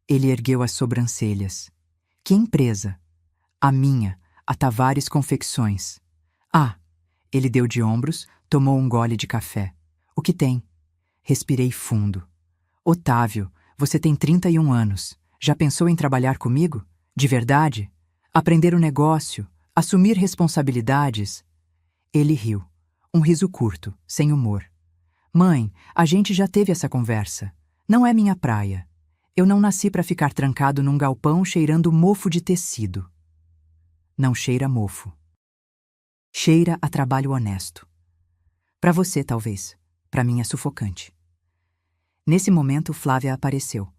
Ele ergueu as sobrancelhas. Que empresa? A minha, a Tavares Confecções. Ah, ele deu de ombros, tomou um gole de café. O que tem? Respirei fundo. Otávio, você tem 31 anos. Já pensou em trabalhar comigo? De verdade? Aprender o negócio? Assumir responsabilidades? Ele riu. Um riso curto, sem humor. Mãe, a gente já teve essa conversa. Não é minha praia. Eu não nasci para ficar trancado num galpão cheirando mofo de tecido. Não cheira mofo. Cheira a trabalho honesto. Para você, talvez. Para mim é sufocante. Nesse momento, Flávia apareceu.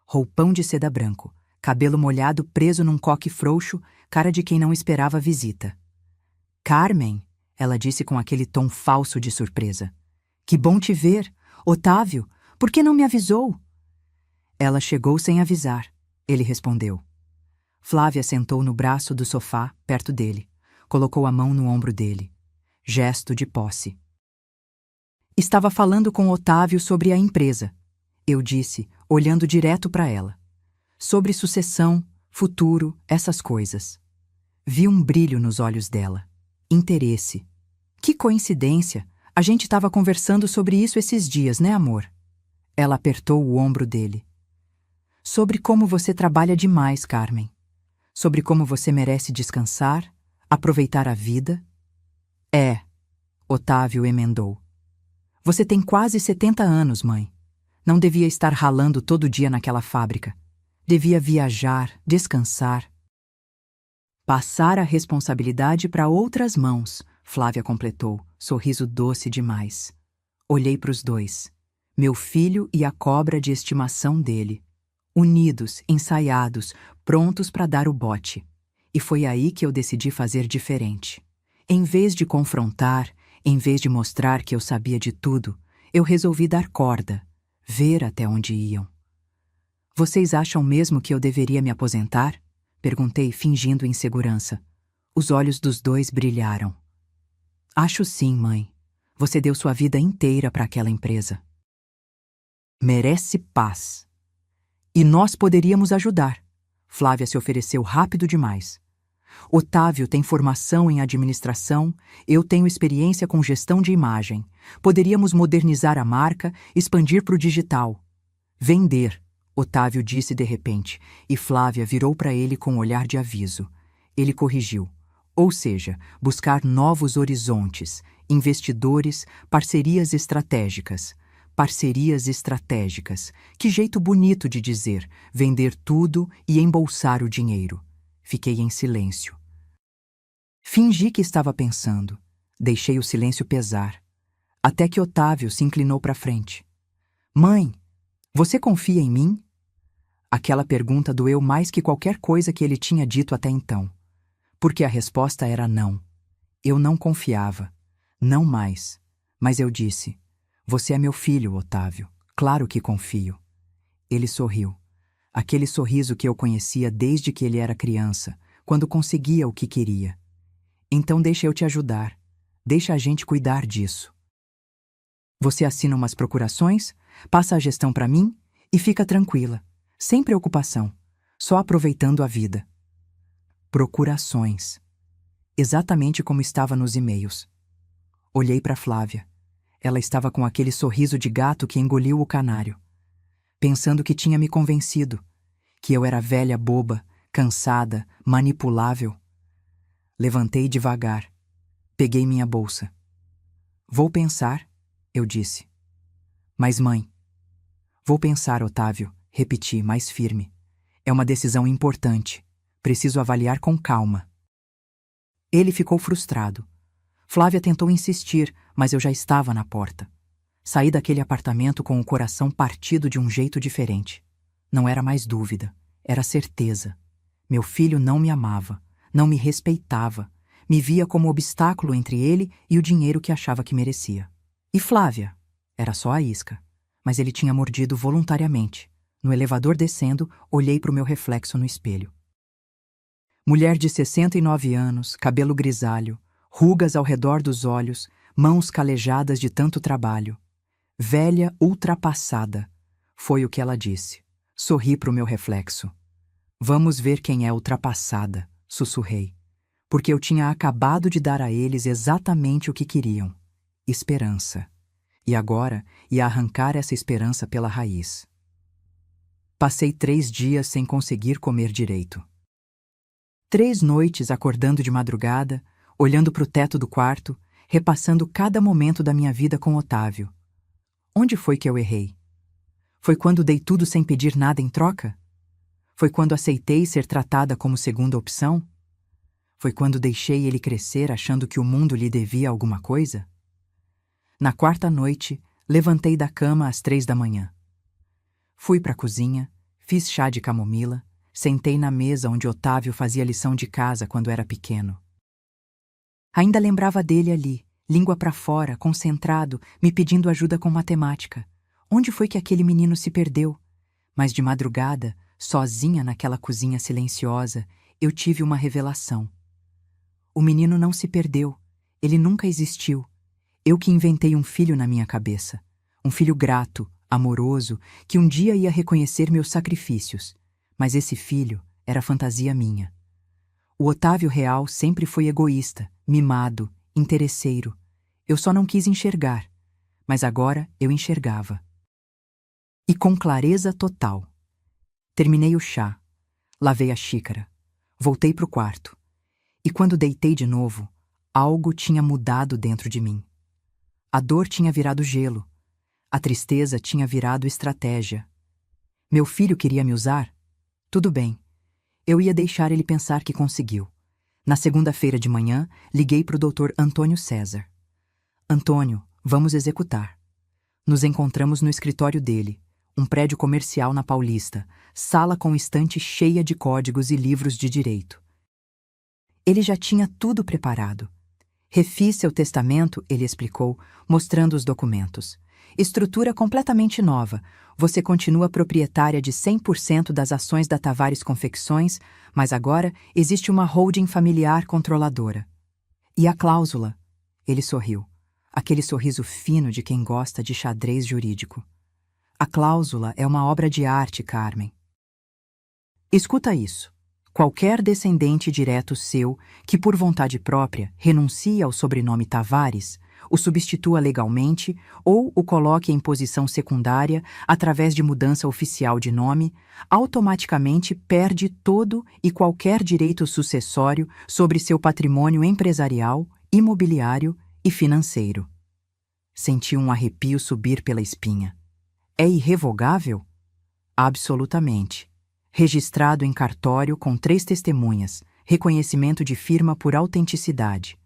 Roupão de seda branco, cabelo molhado preso num coque frouxo, cara de quem não esperava a visita. Carmen, ela disse com aquele tom falso de surpresa. Que bom te ver. Otávio, por que não me avisou? Ela chegou sem avisar, ele respondeu. Flávia sentou no braço do sofá, perto dele. Colocou a mão no ombro dele. Gesto de posse. Estava falando com Otávio sobre a empresa. Eu disse, olhando direto para ela. Sobre sucessão, futuro, essas coisas. Vi um brilho nos olhos dela. Interesse. Que coincidência! A gente estava conversando sobre isso esses dias, né, amor? Ela apertou o ombro dele. Sobre como você trabalha demais, Carmen. Sobre como você merece descansar, aproveitar a vida. É, Otávio emendou. Você tem quase 70 anos, mãe. Não devia estar ralando todo dia naquela fábrica. Devia viajar, descansar. Passar a responsabilidade para outras mãos, Flávia completou, sorriso doce demais. Olhei para os dois. Meu filho e a cobra de estimação dele. Unidos, ensaiados, prontos para dar o bote. E foi aí que eu decidi fazer diferente. Em vez de confrontar, em vez de mostrar que eu sabia de tudo, eu resolvi dar corda, ver até onde iam. Vocês acham mesmo que eu deveria me aposentar? Perguntei, fingindo insegurança. Os olhos dos dois brilharam. Acho sim, mãe. Você deu sua vida inteira para aquela empresa. Merece paz. E nós poderíamos ajudar. Flávia se ofereceu rápido demais. Otávio tem formação em administração, eu tenho experiência com gestão de imagem. Poderíamos modernizar a marca, expandir para o digital. Vender, Otávio disse de repente, e Flávia virou para ele com um olhar de aviso. Ele corrigiu. Ou seja, buscar novos horizontes, investidores, parcerias estratégicas. Parcerias estratégicas. Que jeito bonito de dizer, vender tudo e embolsar o dinheiro. Fiquei em silêncio. Fingi que estava pensando. Deixei o silêncio pesar, até que Otávio se inclinou para frente. Mãe, você confia em mim? Aquela pergunta doeu mais que qualquer coisa que ele tinha dito até então, porque a resposta era não. Eu não confiava, não mais, mas eu disse, você é meu filho, Otávio, claro que confio. Ele sorriu, aquele sorriso que eu conhecia desde que ele era criança, quando conseguia o que queria. Então deixa eu te ajudar, deixa a gente cuidar disso. Você assina umas procurações, passa a gestão para mim e fica tranquila, sem preocupação, só aproveitando a vida. Procurações. Exatamente como estava nos e-mails. Olhei para Flávia. Ela estava com aquele sorriso de gato que engoliu o canário, pensando que tinha me convencido, que eu era velha boba, cansada, manipulável. Levantei devagar. Peguei minha bolsa. Vou pensar, eu disse. Mas mãe. Vou pensar, Otávio, repeti, mais firme. É uma decisão importante. Preciso avaliar com calma. Ele ficou frustrado. Flávia tentou insistir, mas eu já estava na porta. Saí daquele apartamento com o coração partido de um jeito diferente. Não era mais dúvida, era certeza. Meu filho não me amava, não me respeitava, me via como obstáculo entre ele e o dinheiro que achava que merecia. E Flávia? Era só a isca, mas ele tinha mordido voluntariamente. No elevador descendo, olhei para o meu reflexo no espelho. Mulher de 69 anos, cabelo grisalho, rugas ao redor dos olhos, mãos calejadas de tanto trabalho. Velha ultrapassada, foi o que ela disse. Sorri para o meu reflexo. Vamos ver quem é ultrapassada, sussurrei, porque eu tinha acabado de dar a eles exatamente o que queriam: esperança. E agora ia arrancar essa esperança pela raiz. Passei 3 dias sem conseguir comer direito. 3 noites acordando de madrugada, olhando para o teto do quarto, repassando cada momento da minha vida com Otávio. Onde foi que eu errei? Foi quando dei tudo sem pedir nada em troca? Foi quando aceitei ser tratada como segunda opção? Foi quando deixei ele crescer achando que o mundo lhe devia alguma coisa? Na 4ª noite, levantei da cama às 3 da manhã. Fui para a cozinha, fiz chá de camomila, sentei na mesa onde Otávio fazia lição de casa quando era pequeno. Ainda lembrava dele ali, língua para fora, concentrado, me pedindo ajuda com matemática. Onde foi que aquele menino se perdeu? Mas de madrugada, sozinha naquela cozinha silenciosa, eu tive uma revelação. O menino não se perdeu, ele nunca existiu. Eu que inventei um filho na minha cabeça. Um filho grato, amoroso, que um dia ia reconhecer meus sacrifícios. Mas esse filho era fantasia minha. O Otávio real sempre foi egoísta, mimado, interesseiro. Eu só não quis enxergar, mas agora eu enxergava. E com clareza total. Terminei o chá, lavei a xícara, voltei para o quarto. E quando deitei de novo, algo tinha mudado dentro de mim. A dor tinha virado gelo. A tristeza tinha virado estratégia. Meu filho queria me usar? Tudo bem. Eu ia deixar ele pensar que conseguiu. Na segunda-feira de manhã, liguei para o Dr. Antônio César. Antônio, vamos executar. Nos encontramos no escritório dele, um prédio comercial na Paulista, sala com estante cheia de códigos e livros de direito. Ele já tinha tudo preparado. Refiz seu testamento, ele explicou, mostrando os documentos. Estrutura completamente nova. Você continua proprietária de 100% das ações da Tavares Confecções, mas agora existe uma holding familiar controladora. E a cláusula? Ele sorriu. Aquele sorriso fino de quem gosta de xadrez jurídico. A cláusula é uma obra de arte, Carmen. Escuta isso. Qualquer descendente direto seu que, por vontade própria, renuncie ao sobrenome Tavares, o substitua legalmente ou o coloque em posição secundária através de mudança oficial de nome, automaticamente perde todo e qualquer direito sucessório sobre seu patrimônio empresarial, imobiliário e financeiro. Senti um arrepio subir pela espinha. É irrevogável? Absolutamente. Registrado em cartório com 3 testemunhas, reconhecimento de firma por autenticidade.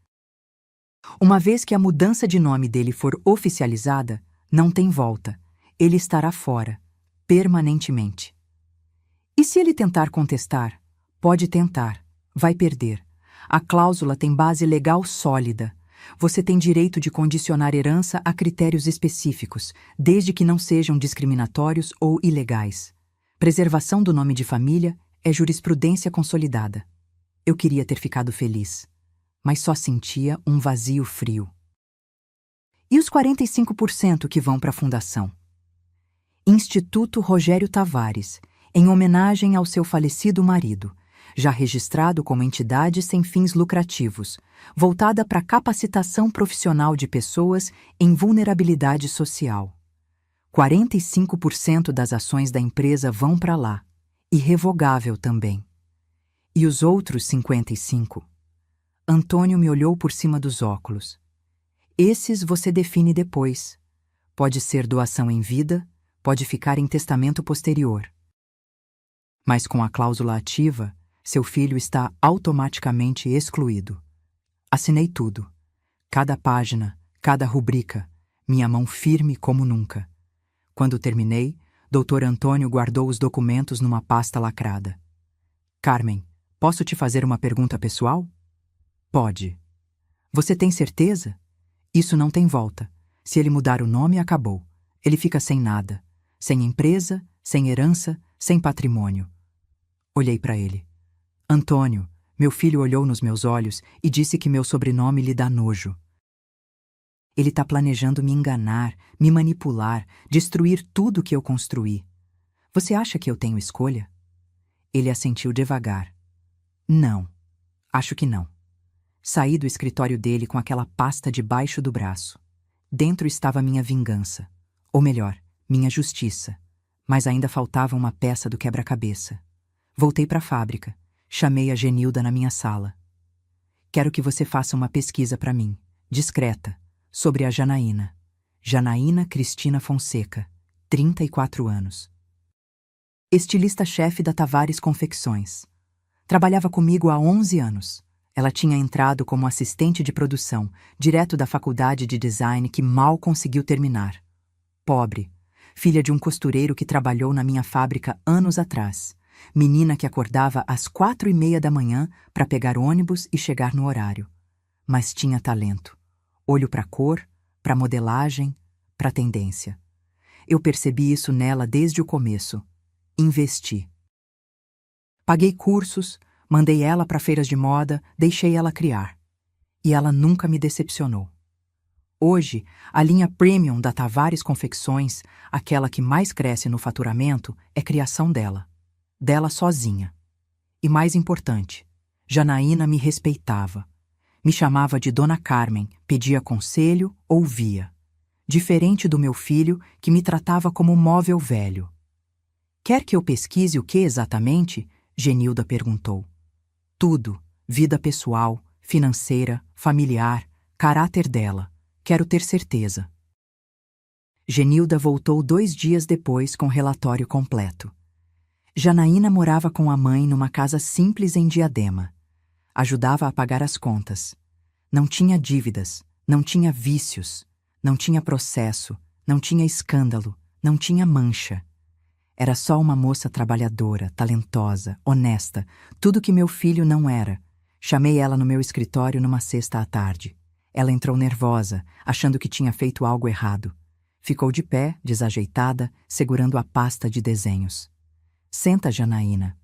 Uma vez que a mudança de nome dele for oficializada, não tem volta. Ele estará fora, permanentemente. E se ele tentar contestar? Pode tentar. Vai perder. A cláusula tem base legal sólida. Você tem direito de condicionar herança a critérios específicos, desde que não sejam discriminatórios ou ilegais. Preservação do nome de família é jurisprudência consolidada. Eu queria ter ficado feliz, mas só sentia um vazio frio. E os 45% que vão para a fundação? Instituto Rogério Tavares, em homenagem ao seu falecido marido, já registrado como entidade sem fins lucrativos, voltada para a capacitação profissional de pessoas em vulnerabilidade social. 45% das ações da empresa vão para lá, irrevogável também. E os outros 55%? Antônio me olhou por cima dos óculos. Esses você define depois. Pode ser doação em vida, pode ficar em testamento posterior. Mas com a cláusula ativa, seu filho está automaticamente excluído. Assinei tudo. Cada página, cada rubrica, minha mão firme como nunca. Quando terminei, Dr. Antônio guardou os documentos numa pasta lacrada. Carmen, posso te fazer uma pergunta pessoal? Pode. Você tem certeza? Isso não tem volta. Se ele mudar o nome, acabou. Ele fica sem nada. Sem empresa, sem herança, sem patrimônio. Olhei para ele. Antônio, meu filho olhou nos meus olhos e disse que meu sobrenome lhe dá nojo. Ele está planejando me enganar, me manipular, destruir tudo que eu construí. Você acha que eu tenho escolha? Ele assentiu devagar. Não, acho que não. Saí do escritório dele com aquela pasta debaixo do braço. Dentro estava minha vingança. Ou melhor, minha justiça. Mas ainda faltava uma peça do quebra-cabeça. Voltei para a fábrica. Chamei a Genilda na minha sala. Quero que você faça uma pesquisa para mim, discreta, sobre a Janaína. Janaína Cristina Fonseca, 34 anos. Estilista-chefe da Tavares Confecções. Trabalhava comigo há 11 anos. Ela tinha entrado como assistente de produção, direto da faculdade de design que mal conseguiu terminar. Pobre, filha de um costureiro que trabalhou na minha fábrica anos atrás. Menina que acordava às 4:30 da manhã para pegar ônibus e chegar no horário. Mas tinha talento. Olho para cor, para modelagem, para tendência. Eu percebi isso nela desde o começo. Investi. Paguei cursos, mandei ela para feiras de moda, deixei ela criar. E ela nunca me decepcionou. Hoje, a linha Premium da Tavares Confecções, aquela que mais cresce no faturamento, é criação dela. Dela sozinha. E mais importante, Janaína me respeitava. Me chamava de Dona Carmen, pedia conselho, ouvia. Diferente do meu filho, que me tratava como móvel velho. Quer que eu pesquise o que exatamente? Genilda perguntou. Tudo, vida pessoal, financeira, familiar, caráter dela. Quero ter certeza. Genilda voltou 2 dias depois com relatório completo. Janaína morava com a mãe numa casa simples em Diadema. Ajudava a pagar as contas. Não tinha dívidas, não tinha vícios, não tinha processo, não tinha escândalo, não tinha mancha. Era só uma moça trabalhadora, talentosa, honesta, tudo que meu filho não era. Chamei ela no meu escritório numa sexta à tarde. Ela entrou nervosa, achando que tinha feito algo errado. Ficou de pé, desajeitada, segurando a pasta de desenhos. Senta, Janaína.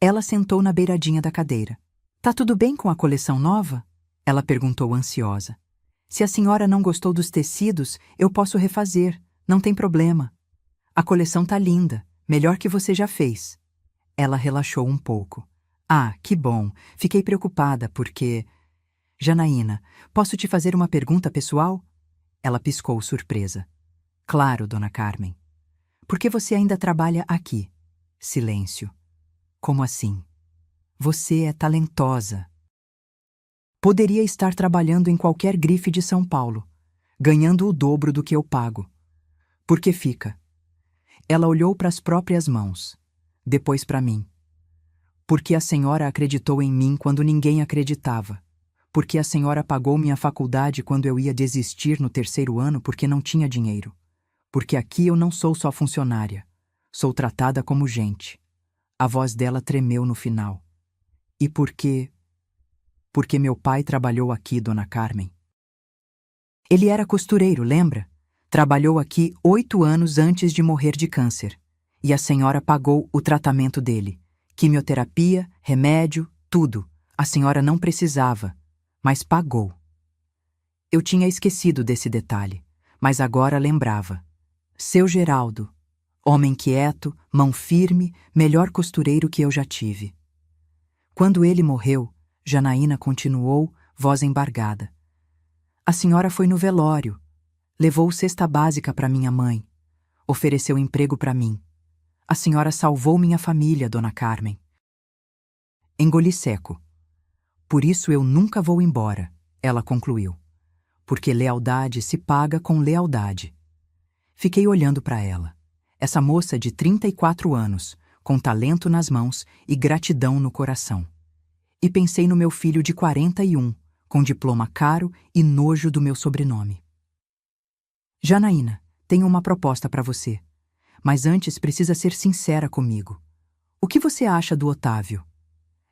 Ela sentou na beiradinha da cadeira. Tá tudo bem com a coleção nova? Ela perguntou ansiosa. Se a senhora não gostou dos tecidos, eu posso refazer, não tem problema. A coleção tá linda, melhor que você já fez. Ela relaxou um pouco. Ah, que bom, fiquei preocupada porque... Janaína, posso te fazer uma pergunta pessoal? Ela piscou surpresa. Claro, Dona Carmen. Por que você ainda trabalha aqui? Silêncio. Como assim? Você é talentosa. Poderia estar trabalhando em qualquer grife de São Paulo, ganhando o dobro do que eu pago. Por que fica? Ela olhou para as próprias mãos, depois para mim. Porque a senhora acreditou em mim quando ninguém acreditava. Porque a senhora pagou minha faculdade quando eu ia desistir no 3º ano porque não tinha dinheiro. Porque aqui eu não sou só funcionária. Sou tratada como gente. A voz dela tremeu no final. E porque meu pai trabalhou aqui, Dona Carmen. Ele era costureiro, lembra? Trabalhou aqui 8 anos antes de morrer de câncer. E a senhora pagou o tratamento dele. Quimioterapia, remédio, tudo. A senhora não precisava, mas pagou. Eu tinha esquecido desse detalhe, mas agora lembrava. Seu Geraldo, homem quieto, mão firme, melhor costureiro que eu já tive. Quando ele morreu, Janaína continuou, voz embargada. A senhora foi no velório, levou cesta básica para minha mãe, ofereceu emprego para mim. A senhora salvou minha família, Dona Carmen. Engoli seco. Por isso eu nunca vou embora, ela concluiu. Porque lealdade se paga com lealdade. Fiquei olhando para ela. Essa moça de 34 anos, com talento nas mãos e gratidão no coração. E pensei no meu filho de 41, com diploma caro e nojo do meu sobrenome. Janaína, tenho uma proposta para você. Mas antes precisa ser sincera comigo. O que você acha do Otávio?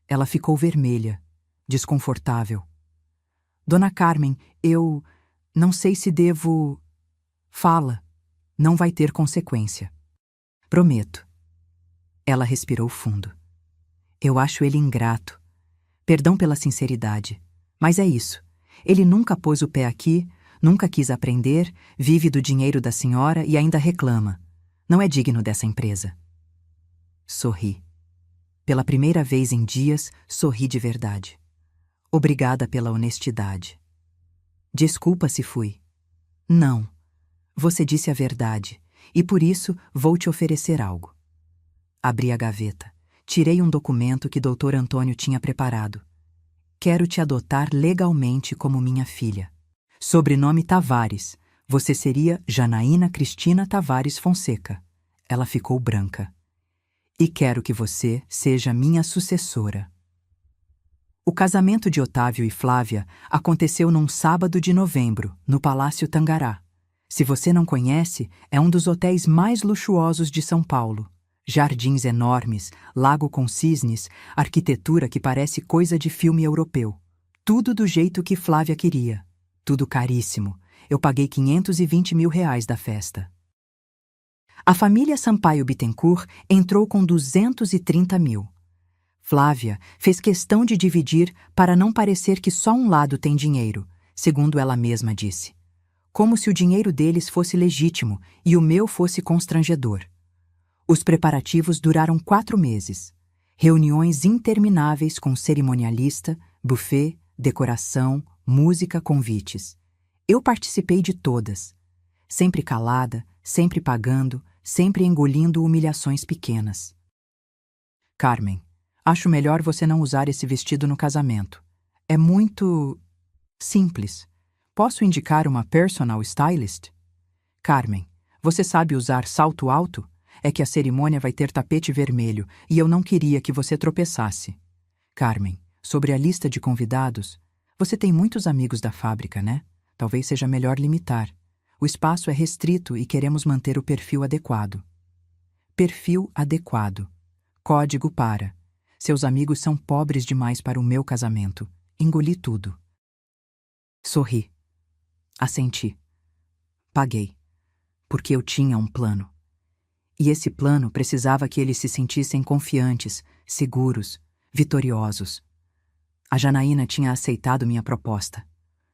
Ela ficou vermelha, desconfortável. Dona Carmen, eu não sei se devo... Fala, não vai ter consequência. Prometo. Ela respirou fundo. Eu acho ele ingrato. Perdão pela sinceridade, mas é isso. Ele nunca pôs o pé aqui, nunca quis aprender, vive do dinheiro da senhora e ainda reclama. Não é digno dessa empresa. Sorri. Pela primeira vez em dias, sorri de verdade. Obrigada pela honestidade. Desculpa se fui. Não. Você disse a verdade, e por isso vou te oferecer algo. Abri a gaveta. Tirei um documento que Dr. Antônio tinha preparado. Quero te adotar legalmente como minha filha. Sobrenome Tavares. Você seria Janaína Cristina Tavares Fonseca. Ela ficou branca. E quero que você seja minha sucessora. O casamento de Otávio e Flávia aconteceu num sábado de novembro, no Palácio Tangará. Se você não conhece, é um dos hotéis mais luxuosos de São Paulo. Jardins enormes, lago com cisnes, arquitetura que parece coisa de filme europeu. Tudo do jeito que Flávia queria. Tudo caríssimo. Eu paguei R$520 mil da festa. A família Sampaio Bittencourt entrou com 230 mil. Flávia fez questão de dividir para não parecer que só um lado tem dinheiro, segundo ela mesma disse. Como se o dinheiro deles fosse legítimo e o meu fosse constrangedor. Os preparativos duraram 4 meses. Reuniões intermináveis com cerimonialista, buffet, decoração, música, convites. Eu participei de todas. Sempre calada, sempre pagando, sempre engolindo humilhações pequenas. Carmen, acho melhor você não usar esse vestido no casamento. É muito... simples. Posso indicar uma personal stylist? Carmen, você sabe usar salto alto? É que a cerimônia vai ter tapete vermelho e eu não queria que você tropeçasse. Carmen, sobre a lista de convidados, você tem muitos amigos da fábrica, né? Talvez seja melhor limitar. O espaço é restrito e queremos manter o perfil adequado. Perfil adequado. Código para. Seus amigos são pobres demais para o meu casamento. Engoli tudo. Sorri. Assenti. Paguei. Porque eu tinha um plano. E esse plano precisava que eles se sentissem confiantes, seguros, vitoriosos. A Janaína tinha aceitado minha proposta.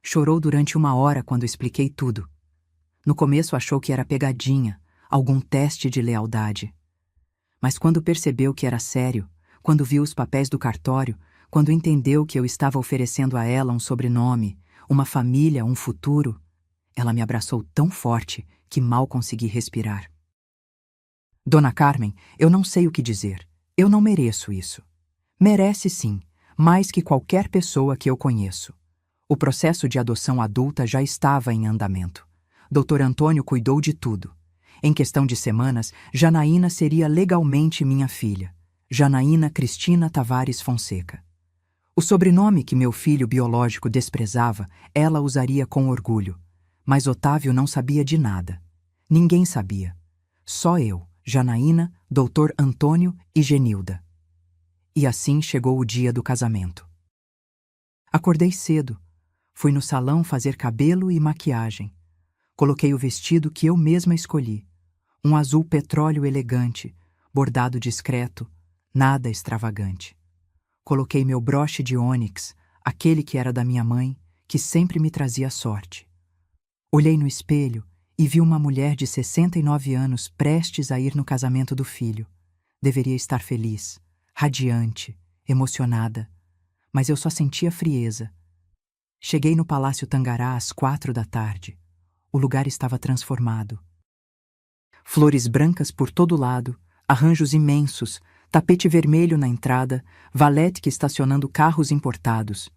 Chorou durante 1 hora quando expliquei tudo. No começo achou que era pegadinha, algum teste de lealdade. Mas quando percebeu que era sério, quando viu os papéis do cartório, quando entendeu que eu estava oferecendo a ela um sobrenome, uma família, um futuro, ela me abraçou tão forte que mal consegui respirar. Dona Carmen, eu não sei o que dizer. Eu não mereço isso. Merece sim, mais que qualquer pessoa que eu conheço. O processo de adoção adulta já estava em andamento. Dr. Antônio cuidou de tudo. Em questão de semanas, Janaína seria legalmente minha filha. Janaína Cristina Tavares Fonseca. O sobrenome que meu filho biológico desprezava, ela usaria com orgulho. Mas Otávio não sabia de nada. Ninguém sabia. Só eu, Janaína, Dr. Antônio e Genilda. E assim chegou o dia do casamento. Acordei cedo. Fui no salão fazer cabelo e maquiagem. Coloquei o vestido que eu mesma escolhi. Um azul petróleo elegante, bordado discreto, nada extravagante. Coloquei meu broche de ônix, aquele que era da minha mãe, que sempre me trazia sorte. Olhei no espelho e vi uma mulher de 69 anos prestes a ir no casamento do filho. Deveria estar feliz, radiante, emocionada, mas eu só sentia frieza. Cheguei no Palácio Tangará às 4 da tarde. O lugar estava transformado. Flores brancas por todo lado, arranjos imensos, tapete vermelho na entrada, valete estacionando carros importados,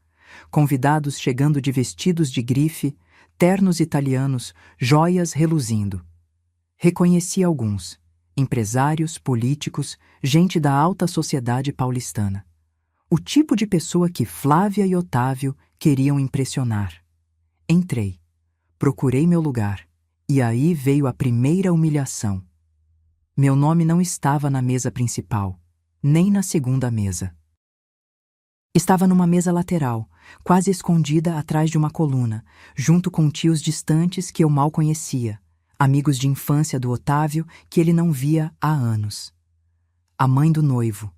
convidados chegando de vestidos de grife, ternos italianos, joias reluzindo. Reconheci alguns, empresários, políticos, gente da alta sociedade paulistana. O tipo de pessoa que Flávia e Otávio queriam impressionar. Entrei, procurei meu lugar, e aí veio a primeira humilhação. Meu nome não estava na mesa principal, nem na segunda mesa. Estava numa mesa lateral, quase escondida atrás de uma coluna, junto com tios distantes que eu mal conhecia, amigos de infância do Otávio que ele não via há anos. A mãe do noivo,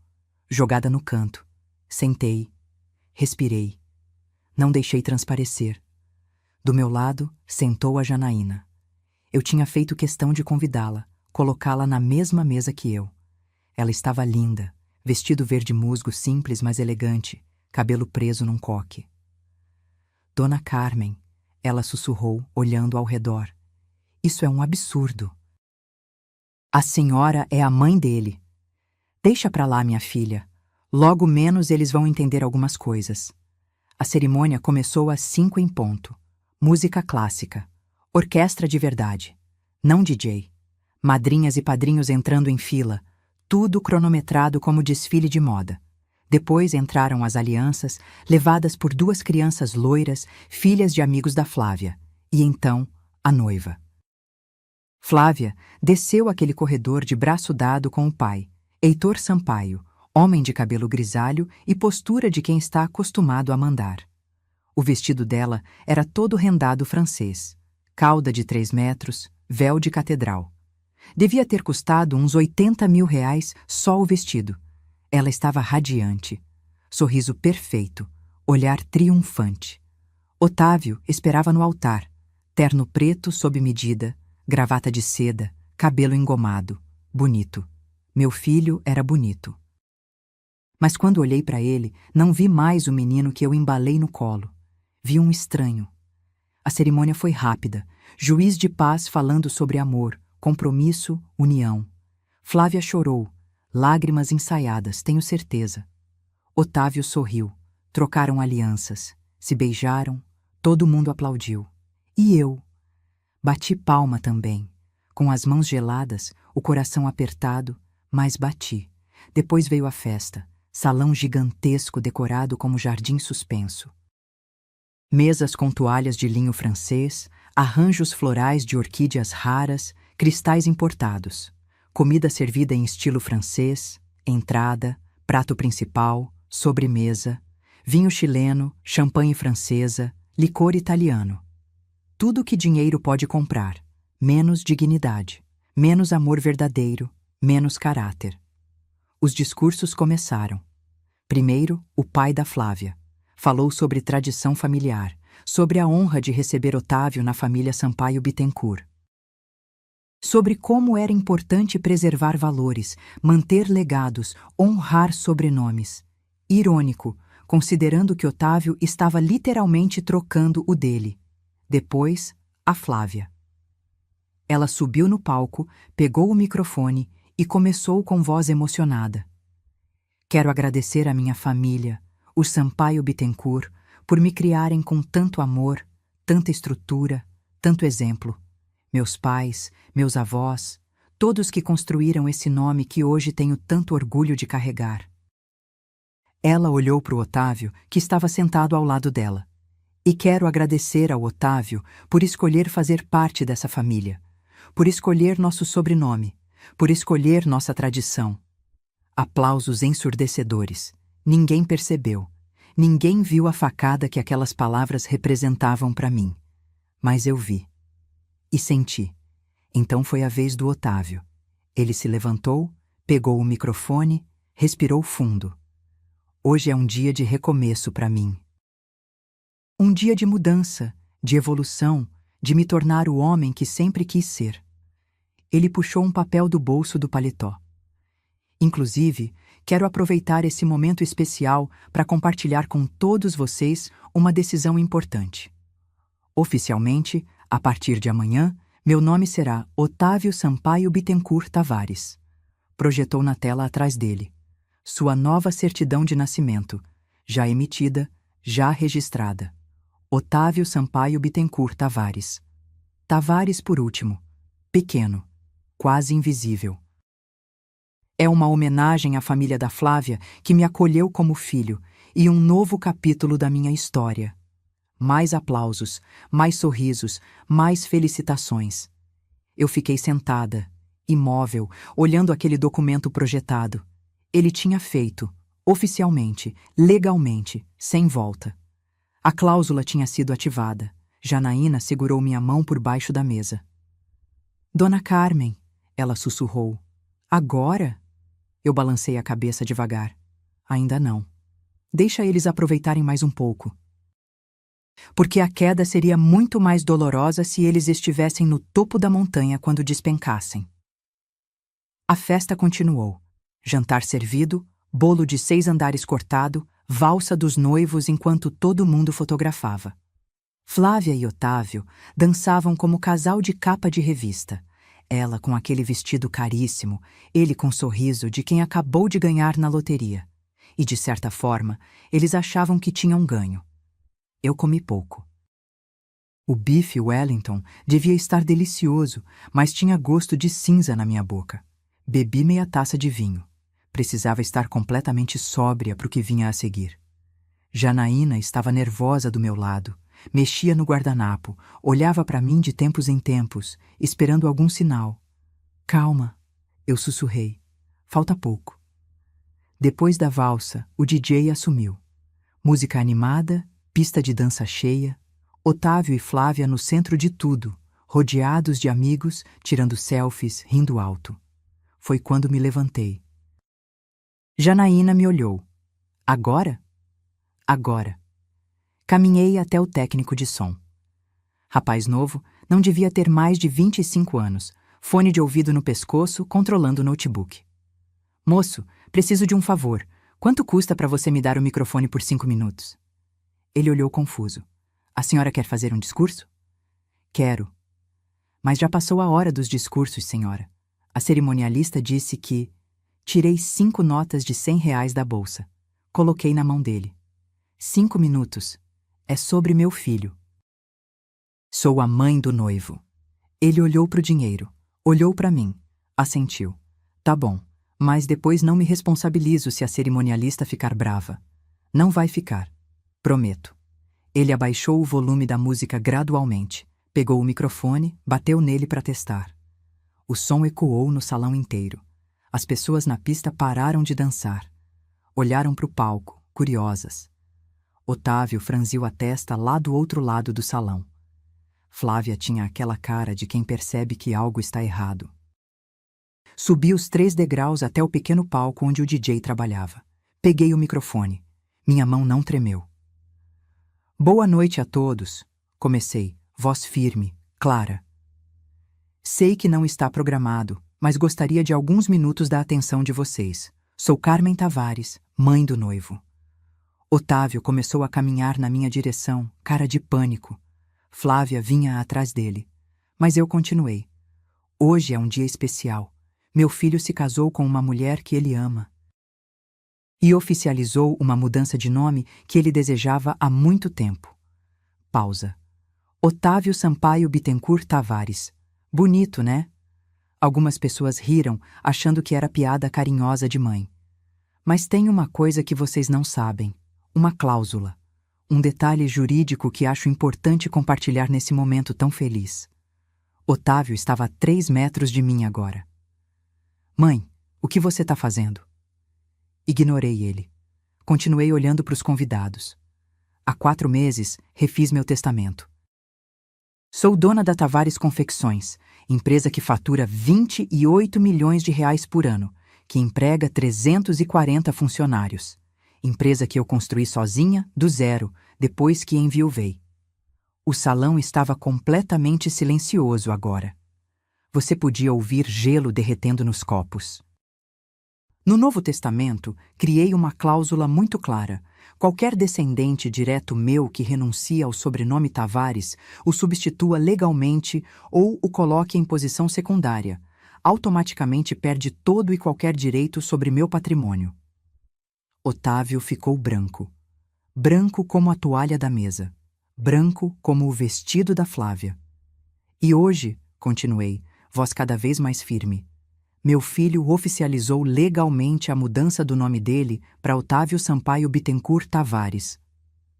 jogada no canto. Sentei, respirei. Não deixei transparecer. Do meu lado, sentou a Janaína. Eu tinha feito questão de convidá-la, colocá-la na mesma mesa que eu. Ela estava linda, vestido verde musgo simples, mas elegante, cabelo preso num coque. Dona Carmen, ela sussurrou, olhando ao redor. Isso é um absurdo. A senhora é a mãe dele. Deixa pra lá, minha filha. Logo menos eles vão entender algumas coisas. A cerimônia começou às 5 em ponto. Música clássica. Orquestra de verdade. Não DJ. Madrinhas e padrinhos entrando em fila. Tudo cronometrado como desfile de moda. Depois entraram as alianças, levadas por 2 crianças loiras, filhas de amigos da Flávia. E então, a noiva. Flávia desceu aquele corredor de braço dado com o pai, Heitor Sampaio, homem de cabelo grisalho e postura de quem está acostumado a mandar. O vestido dela era todo rendado francês, cauda de 3 metros, véu de catedral. Devia ter custado uns 80 mil reais só o vestido. Ela estava radiante, sorriso perfeito, olhar triunfante. Otávio esperava no altar, terno preto sob medida, gravata de seda, cabelo engomado, bonito. Meu filho era bonito. Mas quando olhei para ele, não vi mais o menino que eu embalei no colo. Vi um estranho. A cerimônia foi rápida, juiz de paz falando sobre amor, compromisso, união. Flávia chorou, lágrimas ensaiadas, tenho certeza. Otávio sorriu, trocaram alianças, se beijaram, todo mundo aplaudiu. E eu? Bati palma também, com as mãos geladas, o coração apertado, mas bati. Depois veio a festa, salão gigantesco decorado como jardim suspenso. Mesas com toalhas de linho francês, arranjos florais de orquídeas raras, cristais importados, comida servida em estilo francês, entrada, prato principal, sobremesa, vinho chileno, champanhe francesa, licor italiano. Tudo que dinheiro pode comprar, menos dignidade, menos amor verdadeiro, menos caráter. Os discursos começaram. Primeiro, o pai da Flávia. Falou sobre tradição familiar, sobre a honra de receber Otávio na família Sampaio Bittencourt. Sobre como era importante preservar valores, manter legados, honrar sobrenomes. Irônico, considerando que Otávio estava literalmente trocando o dele. Depois, a Flávia. Ela subiu no palco, pegou o microfone e começou com voz emocionada. Quero agradecer à minha família, os Sampaio Bittencourt, por me criarem com tanto amor, tanta estrutura, tanto exemplo. Meus pais, meus avós, todos que construíram esse nome que hoje tenho tanto orgulho de carregar. Ela olhou para o Otávio, que estava sentado ao lado dela. E quero agradecer ao Otávio por escolher fazer parte dessa família, por escolher nosso sobrenome, por escolher nossa tradição. Aplausos ensurdecedores. Ninguém percebeu. Ninguém viu a facada que aquelas palavras representavam para mim. Mas eu vi. E senti. Então foi a vez do Otávio. Ele se levantou, pegou o microfone, respirou fundo. Hoje é um dia de recomeço para mim. Um dia de mudança, de evolução, de me tornar o homem que sempre quis ser. Ele puxou um papel do bolso do paletó. Inclusive, quero aproveitar esse momento especial para compartilhar com todos vocês uma decisão importante. Oficialmente, a partir de amanhã, meu nome será Otávio Sampaio Bittencourt Tavares. Projetou na tela atrás dele. Sua nova certidão de nascimento, já emitida, já registrada. Otávio Sampaio Bittencourt Tavares. Tavares por último. Pequeno. Quase invisível. É uma homenagem à família da Flávia que me acolheu como filho e um novo capítulo da minha história. Mais aplausos, mais sorrisos, mais felicitações. Eu fiquei sentada, imóvel, olhando aquele documento projetado. Ele tinha feito, oficialmente, legalmente, sem volta. A cláusula tinha sido ativada. Janaína segurou minha mão por baixo da mesa. Dona Carmen, ela sussurrou. Agora? Eu balancei a cabeça devagar. Ainda não. Deixa eles aproveitarem mais um pouco. Porque a queda seria muito mais dolorosa se eles estivessem no topo da montanha quando despencassem. A festa continuou. Jantar servido, bolo de 6 andares cortado, valsa dos noivos enquanto todo mundo fotografava. Flávia e Otávio dançavam como casal de capa de revista. Ela com aquele vestido caríssimo, ele com sorriso de quem acabou de ganhar na loteria. E, de certa forma, eles achavam que tinham ganho. Eu comi pouco. O bife Wellington devia estar delicioso, mas tinha gosto de cinza na minha boca. Bebi meia taça de vinho. Precisava estar completamente sóbria para o que vinha a seguir. Janaína estava nervosa do meu lado. Mexia no guardanapo, olhava para mim de tempos em tempos, esperando algum sinal. Calma, eu sussurrei. Falta pouco. Depois da valsa, o DJ assumiu. Música animada, pista de dança cheia, Otávio e Flávia no centro de tudo, rodeados de amigos, tirando selfies, rindo alto. Foi quando me levantei. Janaína me olhou. Agora? Agora. Caminhei até o técnico de som. Rapaz novo, não devia ter mais de 25 anos, fone de ouvido no pescoço, controlando o notebook. Moço, preciso de um favor. Quanto custa para você me dar o microfone por 5 minutos? Ele olhou confuso. A senhora quer fazer um discurso? Quero. Mas já passou a hora dos discursos, senhora. A cerimonialista disse que... Tirei 5 notas de R$ 100 da bolsa. Coloquei na mão dele. 5 minutos. É sobre meu filho. Sou a mãe do noivo. Ele olhou para o dinheiro. Olhou para mim. Assentiu. Tá bom, mas depois não me responsabilizo se a cerimonialista ficar brava. Não vai ficar. Prometo. Ele abaixou o volume da música gradualmente, pegou o microfone, bateu nele para testar. O som ecoou no salão inteiro. As pessoas na pista pararam de dançar. Olharam para o palco, curiosas. Otávio franziu a testa lá do outro lado do salão. Flávia tinha aquela cara de quem percebe que algo está errado. Subi os 3 degraus até o pequeno palco onde o DJ trabalhava. Peguei o microfone. Minha mão não tremeu. Boa noite a todos, comecei, voz firme, clara. Sei que não está programado, mas gostaria de alguns minutos da atenção de vocês. Sou Carmen Tavares, mãe do noivo. Otávio começou a caminhar na minha direção, cara de pânico. Flávia vinha atrás dele. Mas eu continuei. Hoje é um dia especial. Meu filho se casou com uma mulher que ele ama. E oficializou uma mudança de nome que ele desejava há muito tempo. Pausa. Otávio Sampaio Bittencourt Tavares. Bonito, né? Algumas pessoas riram, achando que era piada carinhosa de mãe. Mas tem uma coisa que vocês não sabem: uma cláusula. Um detalhe jurídico que acho importante compartilhar nesse momento tão feliz. Otávio estava a 3 metros de mim agora. Mãe, o que você está fazendo? Ignorei ele. Continuei olhando para os convidados. Há 4 meses, refiz meu testamento. Sou dona da Tavares Confecções, empresa que fatura 28 milhões de reais por ano, que emprega 340 funcionários. Empresa que eu construí sozinha, do zero, depois que enviuvei. O salão estava completamente silencioso agora. Você podia ouvir gelo derretendo nos copos. No Novo Testamento, criei uma cláusula muito clara. Qualquer descendente direto meu que renuncie ao sobrenome Tavares o substitua legalmente ou o coloque em posição secundária. Automaticamente perde todo e qualquer direito sobre meu patrimônio. Otávio ficou branco. Branco como a toalha da mesa. Branco como o vestido da Flávia. E hoje, continuei, voz cada vez mais firme, meu filho oficializou legalmente a mudança do nome dele para Otávio Sampaio Bittencourt Tavares.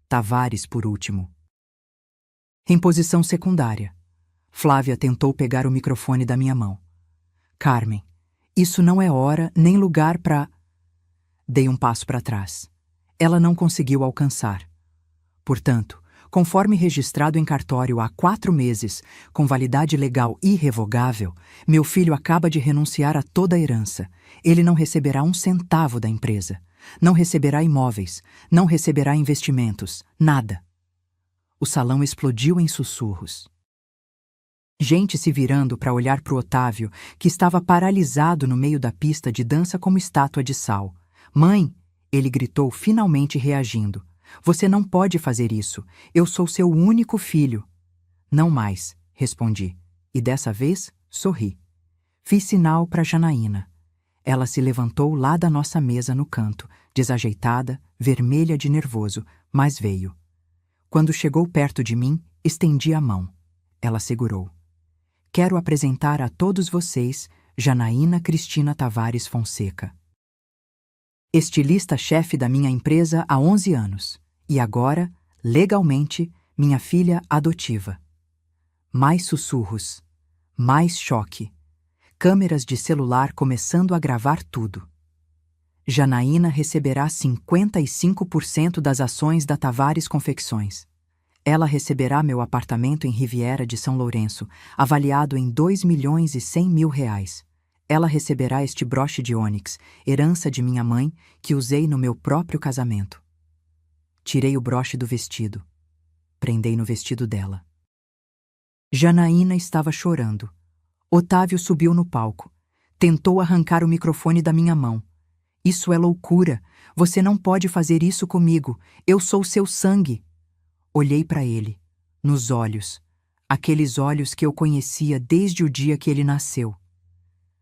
Tavares, por último. Em posição secundária, Flávia tentou pegar o microfone da minha mão. Carmen, isso não é hora nem lugar para... Dei um passo para trás. Ela não conseguiu alcançar. Portanto, conforme registrado em cartório há 4 meses, com validade legal irrevogável, meu filho acaba de renunciar a toda a herança. Ele não receberá um centavo da empresa. Não receberá imóveis. Não receberá investimentos. Nada. O salão explodiu em sussurros. Gente se virando para olhar para o Otávio, que estava paralisado no meio da pista de dança como estátua de sal. Mãe! Ele gritou, finalmente reagindo. Você não pode fazer isso. Eu sou seu único filho. Não mais, respondi. E dessa vez, sorri. Fiz sinal para Janaína. Ela se levantou lá da nossa mesa no canto, desajeitada, vermelha de nervoso, mas veio. Quando chegou perto de mim, estendi a mão. Ela segurou. Quero apresentar a todos vocês Janaína Cristina Tavares Fonseca. Estilista-chefe da minha empresa há 11 anos. E agora, legalmente, minha filha adotiva. Mais sussurros. Mais choque. Câmeras de celular começando a gravar tudo. Janaína receberá 55% das ações da Tavares Confecções. Ela receberá meu apartamento em Riviera de São Lourenço, avaliado em 2.100.000 reais. Ela receberá este broche de ônix, herança de minha mãe, que usei no meu próprio casamento. Tirei o broche do vestido. Prendei no vestido dela. Janaína estava chorando. Otávio subiu no palco. Tentou arrancar o microfone da minha mão. Isso é loucura. Você não pode fazer isso comigo. Eu sou seu sangue. Olhei para ele, nos olhos. Aqueles olhos que eu conhecia desde o dia que ele nasceu.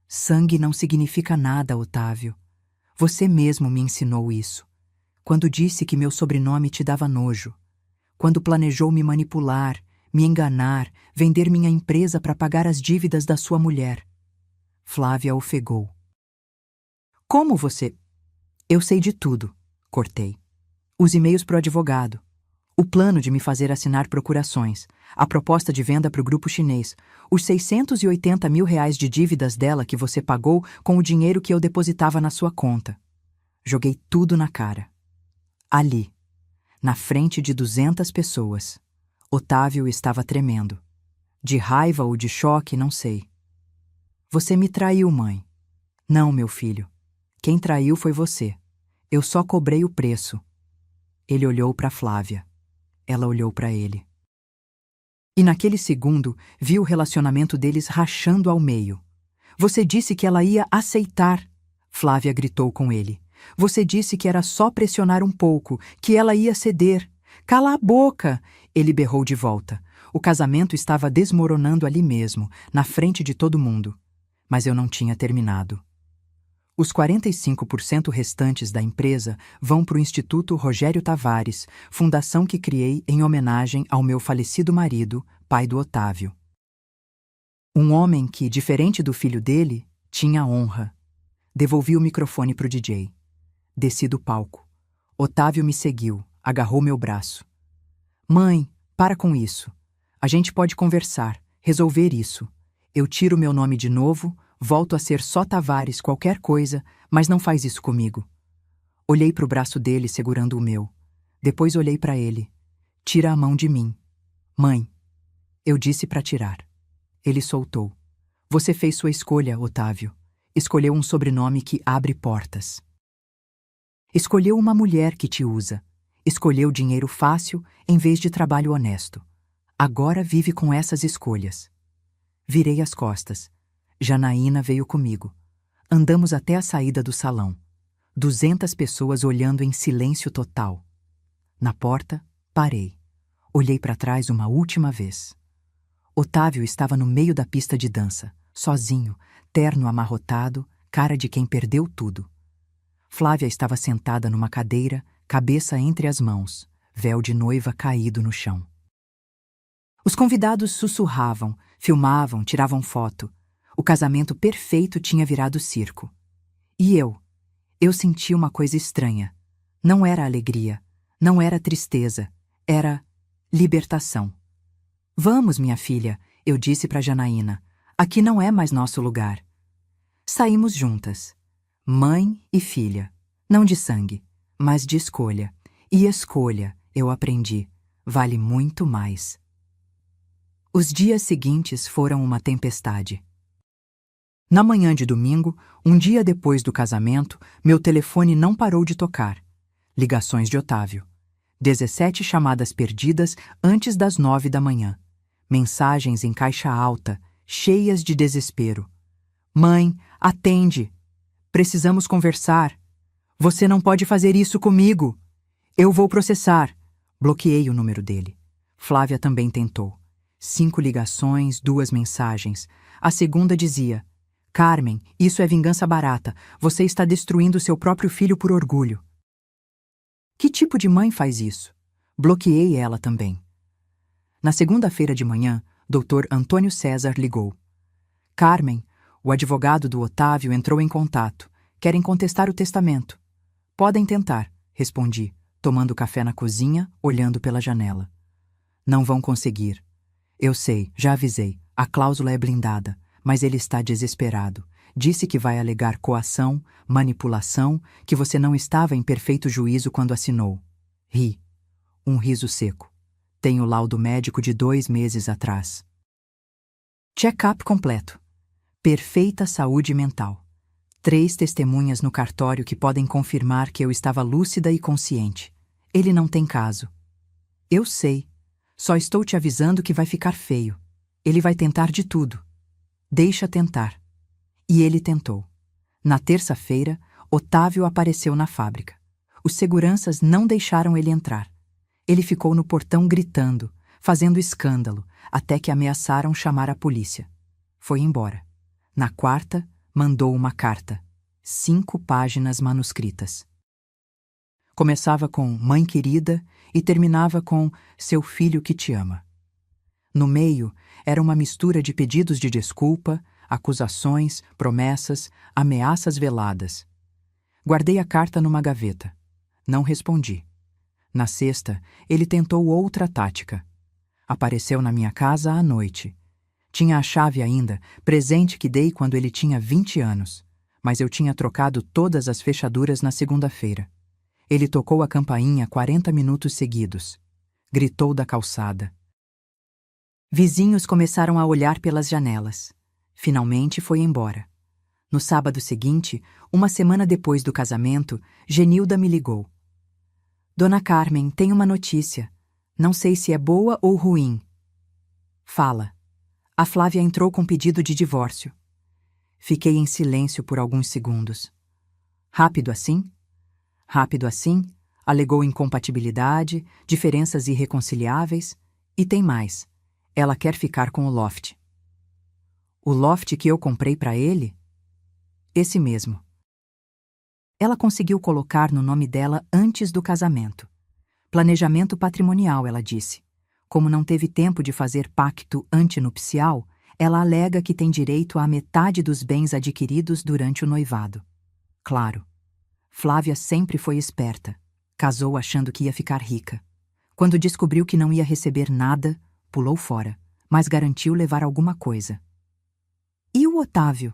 Sangue não significa nada, Otávio. Você mesmo me ensinou isso. Quando disse que meu sobrenome te dava nojo. Quando planejou me manipular, me enganar, vender minha empresa para pagar as dívidas da sua mulher. Flávia ofegou. Como você... Eu sei de tudo, cortei. Os e-mails pro advogado. O plano de me fazer assinar procurações, a proposta de venda para o grupo chinês, os 680.000 reais de dívidas dela que você pagou com o dinheiro que eu depositava na sua conta. Joguei tudo na cara. Ali, na frente de 200 pessoas, Otávio estava tremendo. De raiva ou de choque, não sei. Você me traiu, mãe. Não, meu filho. Quem traiu foi você. Eu só cobrei o preço. Ele olhou para Flávia. Ela olhou para ele. E naquele segundo, vi o relacionamento deles rachando ao meio. Você disse que ela ia aceitar. Flávia gritou com ele. Você disse que era só pressionar um pouco, que ela ia ceder. Cala a boca! Ele berrou de volta. O casamento estava desmoronando ali mesmo, na frente de todo mundo. Mas eu não tinha terminado. Os 45% restantes da empresa vão para o Instituto Rogério Tavares, fundação que criei em homenagem ao meu falecido marido, pai do Otávio. Um homem que, diferente do filho dele, tinha honra. Devolvi o microfone para o DJ. Desci do palco. Otávio me seguiu, agarrou meu braço. Mãe, para com isso. A gente pode conversar, resolver isso. Eu tiro meu nome de novo, volto a ser só Tavares qualquer coisa, mas não faz isso comigo. Olhei para o braço dele segurando o meu. Depois olhei para ele. Tira a mão de mim. Mãe. Eu disse para tirar. Ele soltou. Você fez sua escolha, Otávio. Escolheu um sobrenome que abre portas. Escolheu uma mulher que te usa. Escolheu dinheiro fácil em vez de trabalho honesto. Agora vive com essas escolhas. Virei as costas. Janaína veio comigo. Andamos até a saída do salão. 200 pessoas olhando em silêncio total. Na porta, parei. Olhei para trás uma última vez. Otávio estava no meio da pista de dança, sozinho, terno amarrotado, cara de quem perdeu tudo. Flávia estava sentada numa cadeira, cabeça entre as mãos, véu de noiva caído no chão. Os convidados sussurravam, filmavam, tiravam foto. O casamento perfeito tinha virado circo. E eu senti uma coisa estranha. Não era alegria, não era tristeza, era libertação. Vamos, minha filha, eu disse para Janaína. Aqui não é mais nosso lugar. Saímos juntas. Mãe e filha. Não de sangue, mas de escolha. E escolha, eu aprendi, vale muito mais. Os dias seguintes foram uma tempestade. Na manhã de domingo, um dia depois do casamento, meu telefone não parou de tocar. Ligações de Otávio. 17 chamadas perdidas antes das 9 da manhã. Mensagens em caixa alta, cheias de desespero. Mãe, atende! Precisamos conversar. Você não pode fazer isso comigo. Eu vou processar. Bloqueei o número dele. Flávia também tentou. 5 ligações, 2 mensagens. A segunda dizia: Carmen, isso é vingança barata. Você está destruindo seu próprio filho por orgulho. Que tipo de mãe faz isso? Bloqueei ela também. Na segunda-feira de manhã, Dr. Antônio César ligou. Carmen, o advogado do Otávio entrou em contato. Querem contestar o testamento. Podem tentar, respondi, tomando café na cozinha, olhando pela janela. Não vão conseguir. Eu sei, já avisei, a cláusula é blindada, mas ele está desesperado. Disse que vai alegar coação, manipulação, que você não estava em perfeito juízo quando assinou. Ri. Um riso seco. Tenho laudo médico de 2 meses atrás. Check-up completo. Perfeita saúde mental. 3 testemunhas no cartório que podem confirmar que eu estava lúcida e consciente. Ele não tem caso. Eu sei. Só estou te avisando que vai ficar feio. Ele vai tentar de tudo. Deixa tentar. E ele tentou. Na terça-feira, Otávio apareceu na fábrica. Os seguranças não deixaram ele entrar. Ele ficou no portão gritando, fazendo escândalo, até que ameaçaram chamar a polícia. Foi embora. Na quarta, mandou uma carta. 5 páginas manuscritas. Começava com Mãe querida e terminava com Seu filho que te ama. No meio, era uma mistura de pedidos de desculpa, acusações, promessas, ameaças veladas. Guardei a carta numa gaveta. Não respondi. Na sexta, ele tentou outra tática. Apareceu na minha casa à noite. Tinha a chave ainda, presente que dei quando ele tinha 20 anos, mas eu tinha trocado todas as fechaduras na segunda-feira. Ele tocou a campainha 40 minutos seguidos. Gritou da calçada. Vizinhos começaram a olhar pelas janelas. Finalmente foi embora. No sábado seguinte, uma semana depois do casamento, Genilda me ligou. Dona Carmen, tem uma notícia. Não sei se é boa ou ruim. Fala. A Flávia entrou com pedido de divórcio. Fiquei em silêncio por alguns segundos. Rápido assim? Rápido assim, alegou incompatibilidade, diferenças irreconciliáveis, e tem mais. Ela quer ficar com o loft. O loft que eu comprei para ele? Esse mesmo. Ela conseguiu colocar no nome dela antes do casamento. Planejamento patrimonial, ela disse. Como não teve tempo de fazer pacto antinupcial, ela alega que tem direito à metade dos bens adquiridos durante o noivado. Claro. Flávia sempre foi esperta. Casou achando que ia ficar rica. Quando descobriu que não ia receber nada, pulou fora, mas garantiu levar alguma coisa. E o Otávio?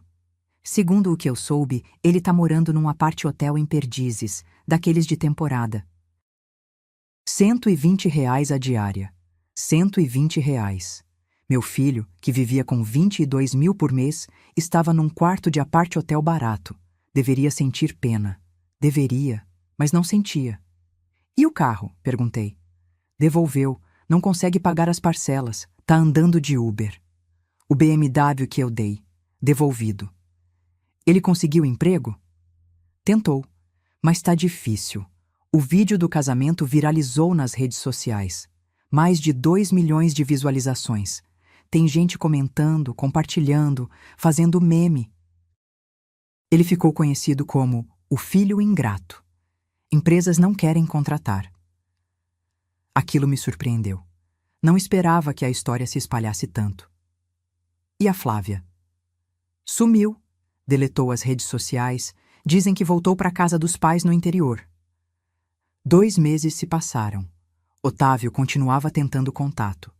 Segundo o que eu soube, ele tá morando num apart-hotel em Perdizes, daqueles de temporada. R$ 120 a diária. R$ 120. Meu filho, que vivia com 22 mil por mês, estava num quarto de apart-hotel barato. Deveria sentir pena. Deveria, mas não sentia. E o carro? Perguntei. Devolveu, não consegue pagar as parcelas, tá andando de Uber. O BMW que eu dei, devolvido. Ele conseguiu emprego? Tentou, mas tá difícil. O vídeo do casamento viralizou nas redes sociais. Mais de 2 milhões de visualizações. Tem gente comentando, compartilhando, fazendo meme. Ele ficou conhecido como o filho ingrato. Empresas não querem contratar. Aquilo me surpreendeu. Não esperava que a história se espalhasse tanto. E a Flávia? Sumiu, deletou as redes sociais, dizem que voltou para a casa dos pais no interior. 2 meses se passaram. Otávio continuava tentando contato.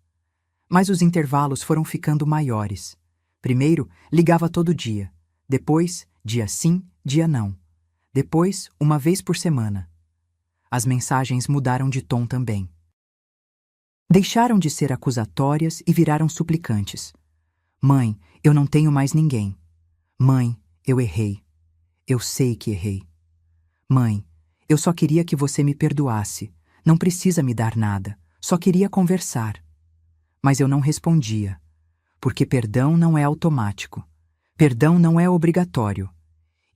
Mas os intervalos foram ficando maiores. Primeiro, ligava todo dia. Depois, dia sim, dia não. Depois, uma vez por semana. As mensagens mudaram de tom também. Deixaram de ser acusatórias e viraram suplicantes. Mãe, eu não tenho mais ninguém. Mãe, eu errei. Eu sei que errei. Mãe, eu só queria que você me perdoasse. Não precisa me dar nada. Só queria conversar. Mas eu não respondia. Porque perdão não é automático. Perdão não é obrigatório.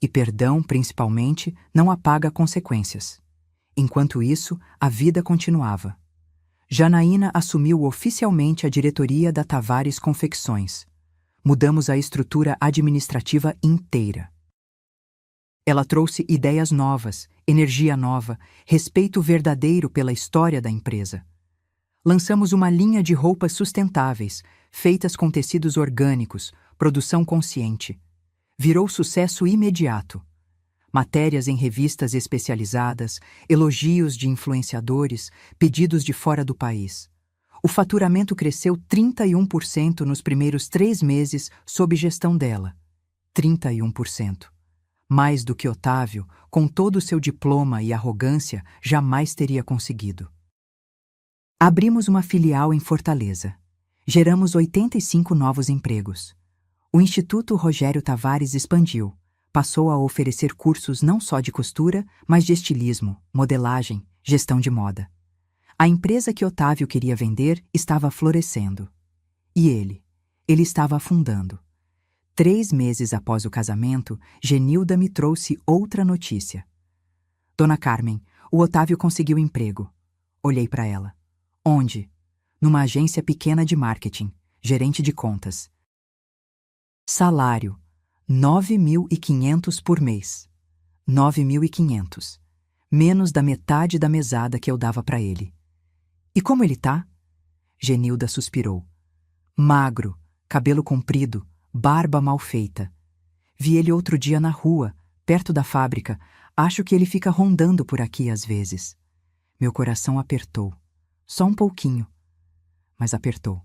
E perdão, principalmente, não apaga consequências. Enquanto isso, a vida continuava. Janaína assumiu oficialmente a diretoria da Tavares Confecções. Mudamos a estrutura administrativa inteira. Ela trouxe ideias novas, energia nova, respeito verdadeiro pela história da empresa. Lançamos uma linha de roupas sustentáveis, feitas com tecidos orgânicos, produção consciente. Virou sucesso imediato. Matérias em revistas especializadas, elogios de influenciadores, pedidos de fora do país. O faturamento cresceu 31% nos primeiros 3 meses sob gestão dela. 31%. Mais do que Otávio, com todo o seu diploma e arrogância, jamais teria conseguido. Abrimos uma filial em Fortaleza. Geramos 85 novos empregos. O Instituto Rogério Tavares expandiu. Passou a oferecer cursos não só de costura, mas de estilismo, modelagem, gestão de moda. A empresa que Otávio queria vender estava florescendo. E ele? Ele estava afundando. 3 meses após o casamento, Genilda me trouxe outra notícia. Dona Carmen, o Otávio conseguiu emprego. Olhei para ela. Onde? Numa agência pequena de marketing, gerente de contas. Salário: 9.500 por mês. 9.500. Menos da metade da mesada que eu dava para ele. E como ele tá? Genilda suspirou. Magro, cabelo comprido, barba mal feita. Vi ele outro dia na rua, perto da fábrica. Acho que ele fica rondando por aqui às vezes. Meu coração apertou. Só um pouquinho. Mas apertou.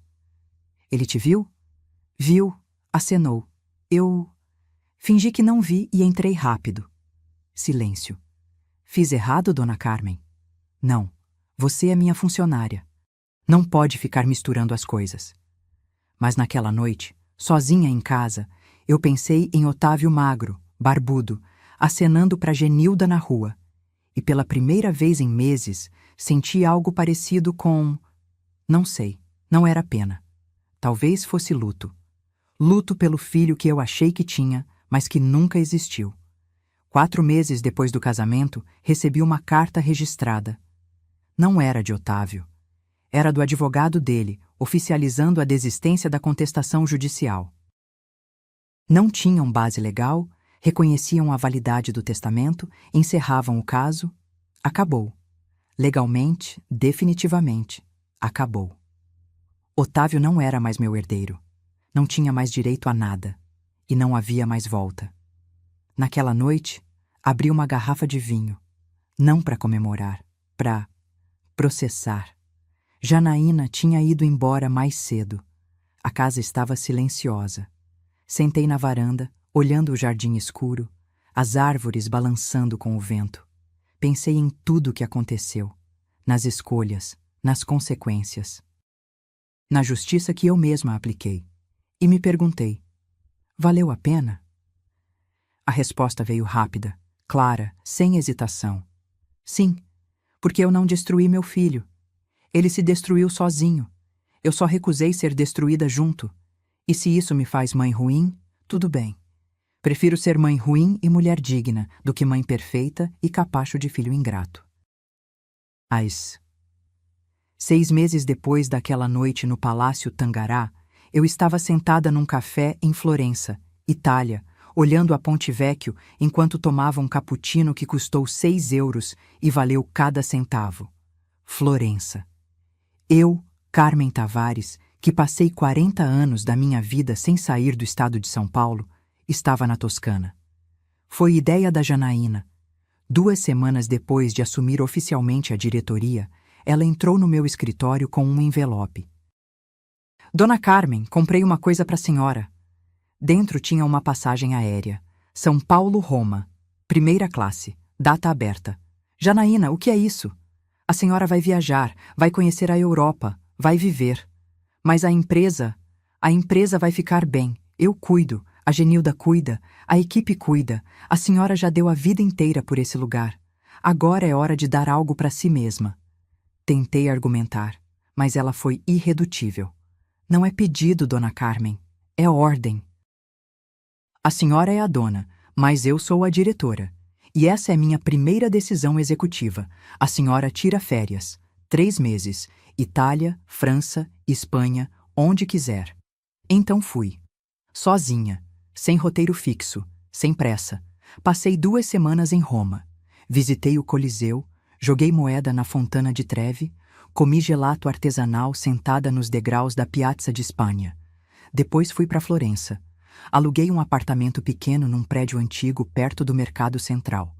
Ele te viu? Viu, acenou. Eu fingi que não vi e entrei rápido. Silêncio. Fiz errado, Dona Carmen? Não. Você é minha funcionária. Não pode ficar misturando as coisas. Mas naquela noite, sozinha em casa, eu pensei em Otávio magro, barbudo, acenando para Genilda na rua. E pela primeira vez em meses, senti algo parecido com... Não sei, não era pena. Talvez fosse luto. Luto pelo filho que eu achei que tinha, mas que nunca existiu. 4 meses depois do casamento, recebi uma carta registrada. Não era de Otávio. Era do advogado dele, oficializando a desistência da contestação judicial. Não tinham base legal, reconheciam a validade do testamento, encerravam o caso. Acabou. Legalmente, definitivamente, acabou. Otávio não era mais meu herdeiro. Não tinha mais direito a nada. E não havia mais volta. Naquela noite, Abri uma garrafa de vinho. Não para comemorar, para processar. Janaína tinha ido embora mais cedo. A casa estava silenciosa. Sentei na varanda, olhando o jardim escuro, as árvores balançando com o vento. Pensei em tudo o que aconteceu, nas escolhas, nas consequências, na justiça que eu mesma apliquei. E me perguntei: valeu a pena? A resposta veio rápida, clara, sem hesitação. Sim, porque eu não destruí meu filho. Ele se destruiu sozinho. Eu só recusei ser destruída junto. E se isso me faz mãe ruim, tudo bem. Prefiro ser mãe ruim e mulher digna do que mãe perfeita e capacho de filho ingrato. 6 meses depois daquela noite no Palácio Tangará, eu estava sentada num café em Florença, Itália, olhando a Ponte Vecchio enquanto tomava um cappuccino que custou 6 euros e valeu cada centavo. Florença. Eu, Carmen Tavares, que passei 40 anos da minha vida sem sair do estado de São Paulo, estava na Toscana. Foi ideia da Janaína. 2 semanas depois de assumir oficialmente a diretoria, ela entrou no meu escritório com um envelope. Dona Carmen, comprei uma coisa para a senhora. Dentro tinha uma passagem aérea. São Paulo-Roma. 1ª classe. Data aberta. Janaína, o que é isso? A senhora vai viajar, vai conhecer a Europa, vai viver. Mas a empresa vai ficar bem. Eu cuido, a Genilda cuida, a equipe cuida. A senhora já deu a vida inteira por esse lugar. Agora é hora de dar algo para si mesma. Tentei argumentar, mas ela foi irredutível. Não é pedido, Dona Carmen, é ordem. A senhora é a dona, mas eu sou a diretora. E essa é minha primeira decisão executiva. A senhora tira férias. 3 meses. Itália, França, Espanha, onde quiser. Então fui. Sozinha, sem roteiro fixo, sem pressa. Passei 2 semanas em Roma. Visitei o Coliseu, joguei moeda na Fontana di Trevi, comi gelato artesanal sentada nos degraus da Piazza di Spagna. Depois fui para Florença. Aluguei um apartamento pequeno num prédio antigo perto do Mercado Central.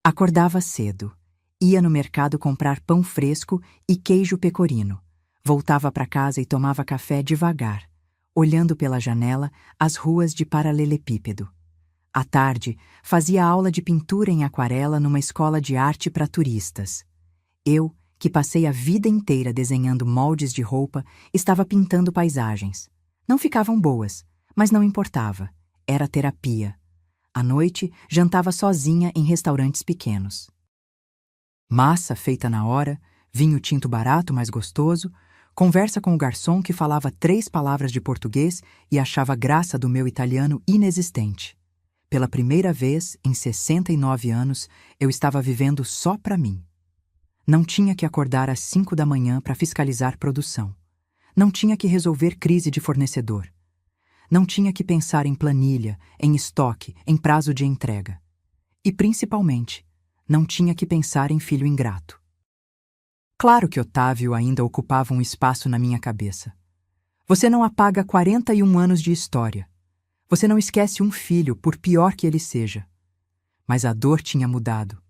Acordava cedo. Ia no mercado comprar pão fresco e queijo pecorino. Voltava para casa e tomava café devagar, olhando pela janela as ruas de paralelepípedo. À tarde, fazia aula de pintura em aquarela numa escola de arte para turistas. Eu, que passei a vida inteira desenhando moldes de roupa, estava pintando paisagens. Não ficavam boas, mas não importava. Era terapia. À noite, jantava sozinha em restaurantes pequenos. Massa feita na hora, vinho tinto barato, mas gostoso, conversa com o garçom que falava 3 palavras de português e achava graça do meu italiano inexistente. Pela primeira vez, em 69 anos, eu estava vivendo só para mim. Não tinha que acordar às 5 da manhã para fiscalizar produção. Não tinha que resolver crise de fornecedor. Não tinha que pensar em planilha, em estoque, em prazo de entrega. E, principalmente, não tinha que pensar em filho ingrato. Claro que Otávio ainda ocupava um espaço na minha cabeça. Você não apaga 41 anos de história. Você não esquece um filho, por pior que ele seja. Mas a dor tinha mudado.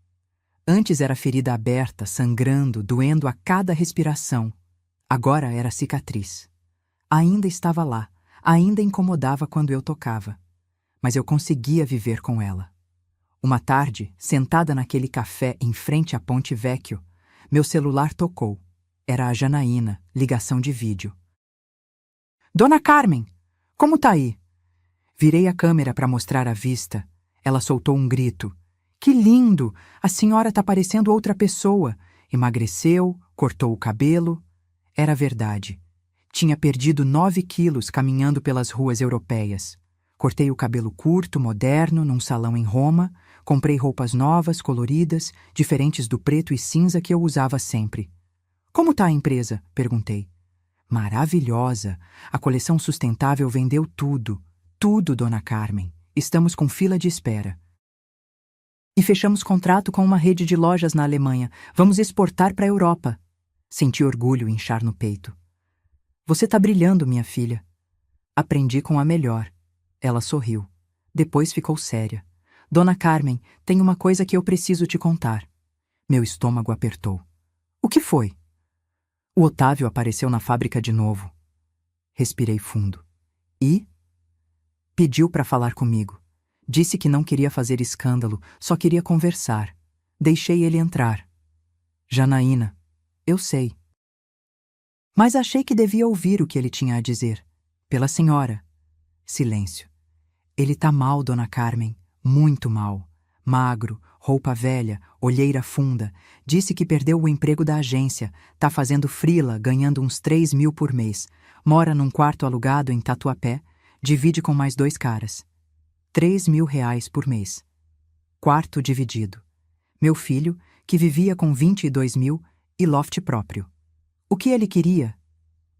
Antes era ferida aberta, sangrando, doendo a cada respiração. Agora era cicatriz. Ainda estava lá, ainda incomodava quando eu tocava. Mas eu conseguia viver com ela. Uma tarde, sentada naquele café em frente à Ponte Vecchio, meu celular tocou. Era a Janaína, ligação de vídeo. Dona Carmen, como tá aí? Virei a câmera para mostrar a vista. Ela soltou um grito. Que lindo! A senhora tá parecendo outra pessoa. Emagreceu, cortou o cabelo. Era verdade. Tinha perdido 9 quilos caminhando pelas ruas europeias. Cortei o cabelo curto, moderno, num salão em Roma. Comprei roupas novas, coloridas, diferentes do preto e cinza que eu usava sempre. Como tá a empresa? Perguntei. Maravilhosa! A coleção sustentável vendeu tudo. Tudo, Dona Carmen. Estamos com fila de espera. E fechamos contrato com uma rede de lojas na Alemanha. Vamos exportar para a Europa. Senti orgulho inchar no peito. Você tá brilhando, minha filha. Aprendi com a melhor. Ela sorriu. Depois ficou séria. Dona Carmen, tem uma coisa que eu preciso te contar. Meu estômago apertou. O que foi? O Otávio apareceu na fábrica de novo. Respirei fundo. E? Pediu para falar comigo. Disse que não queria fazer escândalo, só queria conversar. Deixei ele entrar. Janaína, eu sei. Mas achei que devia ouvir o que ele tinha a dizer. Pela senhora. Silêncio. Ele tá mal, Dona Carmen. Muito mal. Magro, roupa velha, olheira funda. Disse que perdeu o emprego da agência. Tá fazendo frila, ganhando uns 3.000 por mês. Mora num quarto alugado em Tatuapé. Divide com mais 2 caras. 3.000 reais por mês. Quarto dividido. Meu filho, que vivia com 22.000 e loft próprio. O que ele queria?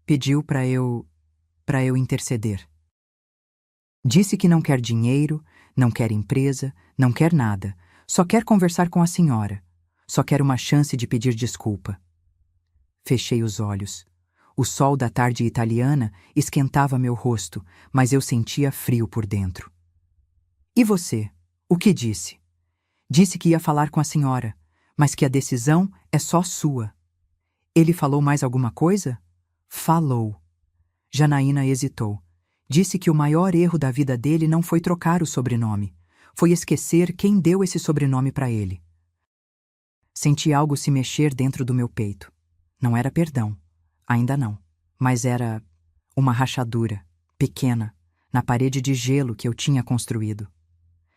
Pediu para eu interceder. Disse que não quer dinheiro, não quer empresa, não quer nada. Só quer conversar com a senhora. Só quer uma chance de pedir desculpa. Fechei os olhos. O sol da tarde italiana esquentava meu rosto, mas eu sentia frio por dentro. E você? O que disse? Disse que ia falar com a senhora, mas que a decisão é só sua. Ele falou mais alguma coisa? Falou. Janaína hesitou. Disse que o maior erro da vida dele não foi trocar o sobrenome. Foi esquecer quem deu esse sobrenome para ele. Senti algo se mexer dentro do meu peito. Não era perdão. Ainda não. Mas era uma rachadura, pequena, na parede de gelo que eu tinha construído.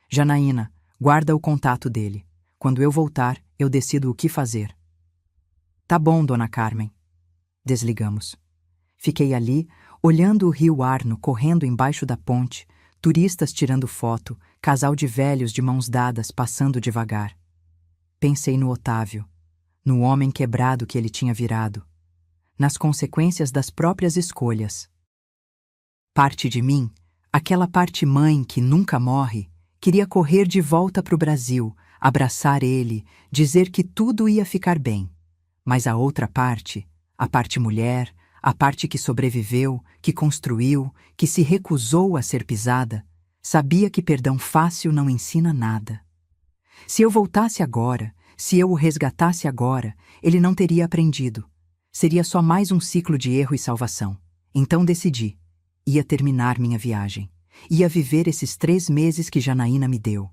Janaína, guarda o contato dele. Quando eu voltar, eu decido o que fazer. Tá bom, Dona Carmen. Desligamos. Fiquei ali, olhando o rio Arno correndo embaixo da ponte, turistas tirando foto, casal de velhos de mãos dadas passando devagar. Pensei no Otávio, no homem quebrado que ele tinha virado, nas consequências das próprias escolhas. Parte de mim, aquela parte mãe que nunca morre, queria correr de volta para o Brasil, abraçar ele, dizer que tudo ia ficar bem. Mas a outra parte, a parte mulher, a parte que sobreviveu, que construiu, que se recusou a ser pisada, sabia que perdão fácil não ensina nada. Se eu voltasse agora, se eu o resgatasse agora, ele não teria aprendido. Seria só mais um ciclo de erro e salvação. Então decidi. Ia terminar minha viagem. Ia viver esses 3 meses que Janaína me deu.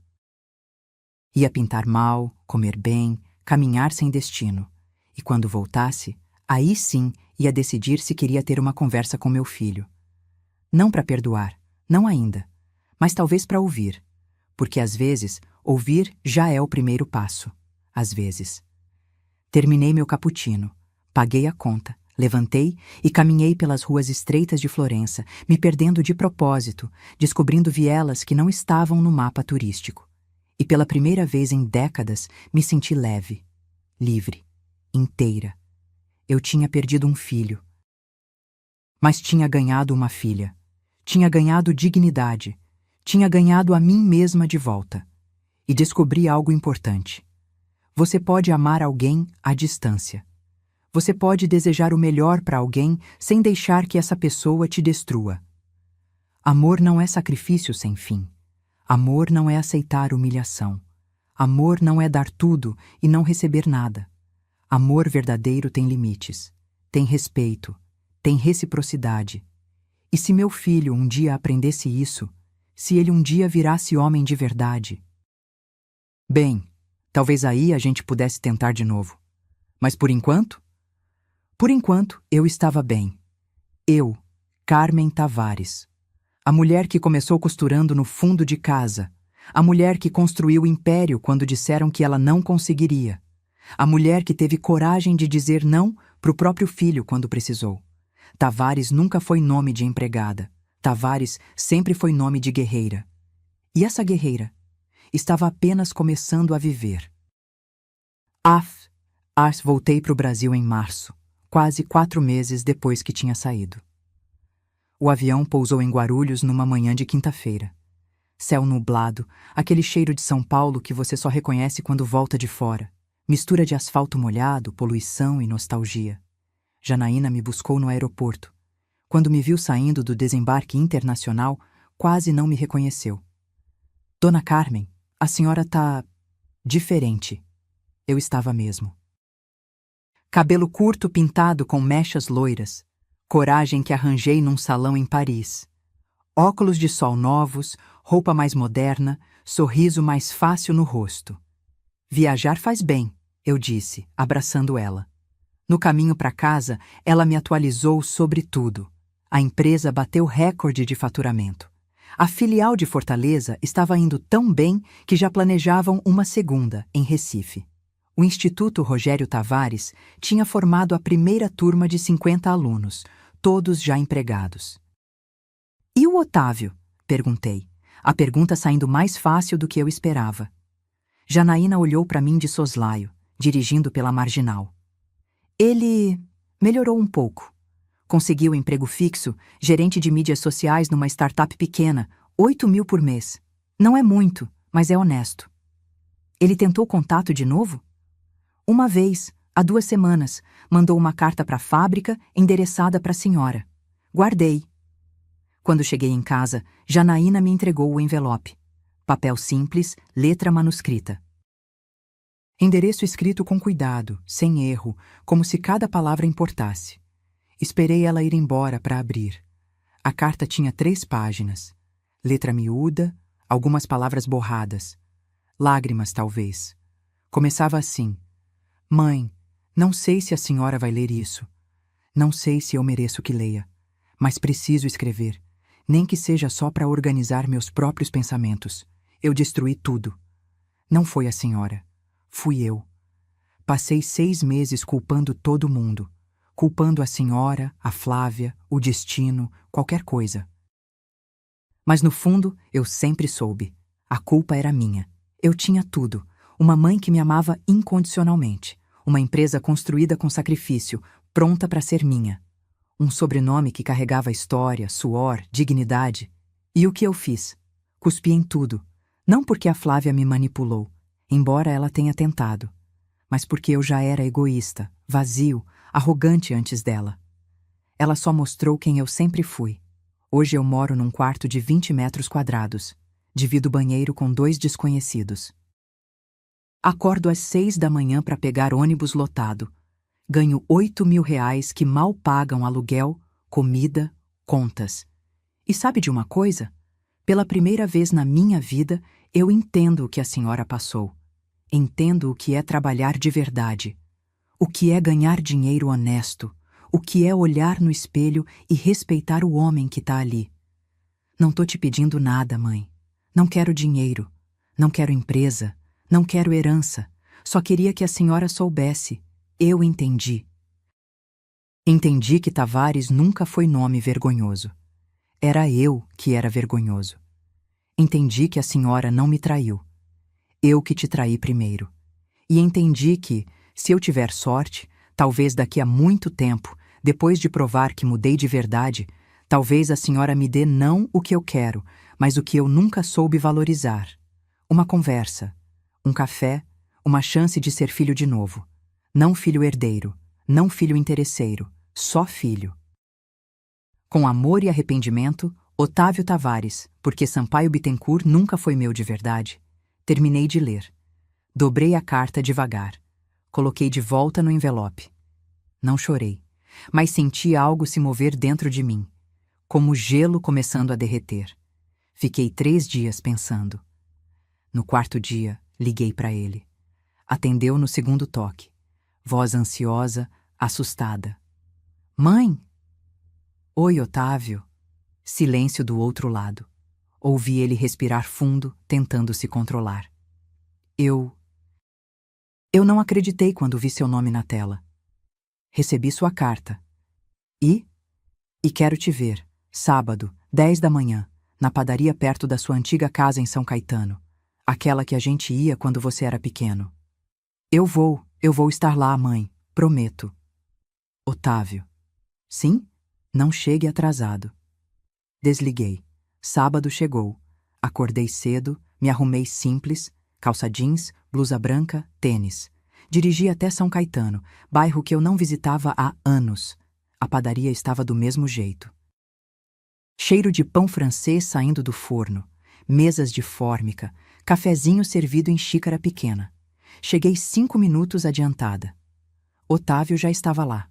Ia pintar mal, comer bem, caminhar sem destino. E quando voltasse, aí sim ia decidir se queria ter uma conversa com meu filho. Não para perdoar, não ainda, mas talvez para ouvir. Porque às vezes, ouvir já é o primeiro passo. Às vezes. Terminei meu cappuccino, paguei a conta, levantei e caminhei pelas ruas estreitas de Florença, me perdendo de propósito, descobrindo vielas que não estavam no mapa turístico. E pela primeira vez em décadas, me senti leve, livre, inteira. Eu tinha perdido um filho. Mas tinha ganhado uma filha. Tinha ganhado dignidade. Tinha ganhado a mim mesma de volta. E descobri algo importante. Você pode amar alguém à distância. Você pode desejar o melhor para alguém sem deixar que essa pessoa te destrua. Amor não é sacrifício sem fim. Amor não é aceitar humilhação. Amor não é dar tudo e não receber nada. Amor verdadeiro tem limites, tem respeito, tem reciprocidade. E se meu filho um dia aprendesse isso, se ele um dia virasse homem de verdade? Bem, talvez aí a gente pudesse tentar de novo. Mas por enquanto? Por enquanto, eu estava bem. Eu, Carmen Tavares. A mulher que começou costurando no fundo de casa. A mulher que construiu o império quando disseram que ela não conseguiria. A mulher que teve coragem de dizer não para o próprio filho quando precisou. Tavares nunca foi nome de empregada. Tavares sempre foi nome de guerreira. E essa guerreira estava apenas começando a viver. Voltei para o Brasil em março, quase 4 meses depois que tinha saído. O avião pousou em Guarulhos numa manhã de quinta-feira. Céu nublado, aquele cheiro de São Paulo que você só reconhece quando volta de fora. Mistura de asfalto molhado, poluição e nostalgia. Janaína me buscou no aeroporto. Quando me viu saindo do desembarque internacional, quase não me reconheceu. Dona Carmen, A senhora tá diferente. Eu estava mesmo. Cabelo curto pintado com mechas loiras. Coragem que arranjei num salão em Paris. Óculos de sol novos, roupa mais moderna, sorriso mais fácil no rosto. Viajar faz bem, eu disse, abraçando ela. No caminho para casa, ela me atualizou sobre tudo. A empresa bateu recorde de faturamento. A filial de Fortaleza estava indo tão bem que já planejavam uma segunda, em Recife. O Instituto Rogério Tavares tinha formado a primeira turma de 50 alunos, todos já empregados. E o Otávio? Perguntei, a pergunta saindo mais fácil do que eu esperava. Janaína olhou para mim de soslaio, dirigindo pela marginal. Ele melhorou um pouco. Conseguiu emprego fixo, gerente de mídias sociais numa startup pequena, 8.000 por mês. Não é muito, mas é honesto. Ele tentou contato de novo? Uma vez, há 2 semanas, mandou uma carta para a fábrica endereçada para a senhora. Guardei. Quando cheguei em casa, Janaína me entregou o envelope. Papel simples, letra manuscrita. Endereço escrito com cuidado, sem erro, como se cada palavra importasse. Esperei ela ir embora para abrir. A carta tinha 3 páginas. Letra miúda, algumas palavras borradas. Lágrimas, talvez. Começava assim: Mãe, não sei se a senhora vai ler isso. Não sei se eu mereço que leia. Mas preciso escrever. Nem que seja só para organizar meus próprios pensamentos. Eu destruí tudo. Não foi a senhora. Fui eu. Passei 6 meses culpando todo mundo. Culpando a senhora, a Flávia, o destino, qualquer coisa. Mas no fundo, eu sempre soube. A culpa era minha. Eu tinha tudo. Uma mãe que me amava incondicionalmente. Uma empresa construída com sacrifício, pronta para ser minha. Um sobrenome que carregava história, suor, dignidade. E o que eu fiz? Cuspi em tudo. Não porque a Flávia me manipulou, embora ela tenha tentado, mas porque eu já era egoísta, vazio, arrogante antes dela. Ela só mostrou quem eu sempre fui. Hoje eu moro num quarto de 20 metros quadrados. Divido banheiro com 2 desconhecidos. Acordo às 6 da manhã para pegar ônibus lotado. Ganho 8.000 reais que mal pagam aluguel, comida, contas. E sabe de uma coisa? Pela primeira vez na minha vida, eu entendo o que a senhora passou. Entendo o que é trabalhar de verdade. O que é ganhar dinheiro honesto. O que é olhar no espelho e respeitar o homem que tá ali. Não tô te pedindo nada, mãe. Não quero dinheiro. Não quero empresa. Não quero herança. Só queria que a senhora soubesse. Eu entendi. Entendi que Tavares nunca foi nome vergonhoso. Era eu que era vergonhoso. Entendi que a senhora não me traiu. Eu que te traí primeiro. E entendi que, se eu tiver sorte, talvez daqui a muito tempo, depois de provar que mudei de verdade, talvez a senhora me dê não o que eu quero, mas o que eu nunca soube valorizar. Uma conversa, um café, uma chance de ser filho de novo. Não filho herdeiro, não filho interesseiro, só filho. Com amor e arrependimento, Otávio Tavares, porque Sampaio Bittencourt nunca foi meu de verdade. Terminei de ler. Dobrei a carta devagar. Coloquei de volta no envelope. Não chorei, mas senti algo se mover dentro de mim, como gelo começando a derreter. Fiquei 3 dias pensando. No 4º dia, liguei para ele. Atendeu no 2º toque. Voz ansiosa, assustada. Mãe! Oi, Otávio. Silêncio do outro lado. Ouvi ele respirar fundo, tentando se controlar. Eu não acreditei quando vi seu nome na tela. Recebi sua carta. E quero te ver, sábado, 10 da manhã, na padaria perto da sua antiga casa em São Caetano, aquela que a gente ia quando você era pequeno. Eu vou estar lá, mãe, prometo. Otávio. Sim? Não chegue atrasado. Desliguei. Sábado chegou. Acordei cedo, me arrumei simples, calça jeans, blusa branca, tênis. Dirigi até São Caetano, bairro que eu não visitava há anos. A padaria estava do mesmo jeito. Cheiro de pão francês saindo do forno, mesas de fórmica, Cafezinho servido em xícara pequena. Cheguei 5 minutos adiantada. Otávio já estava lá.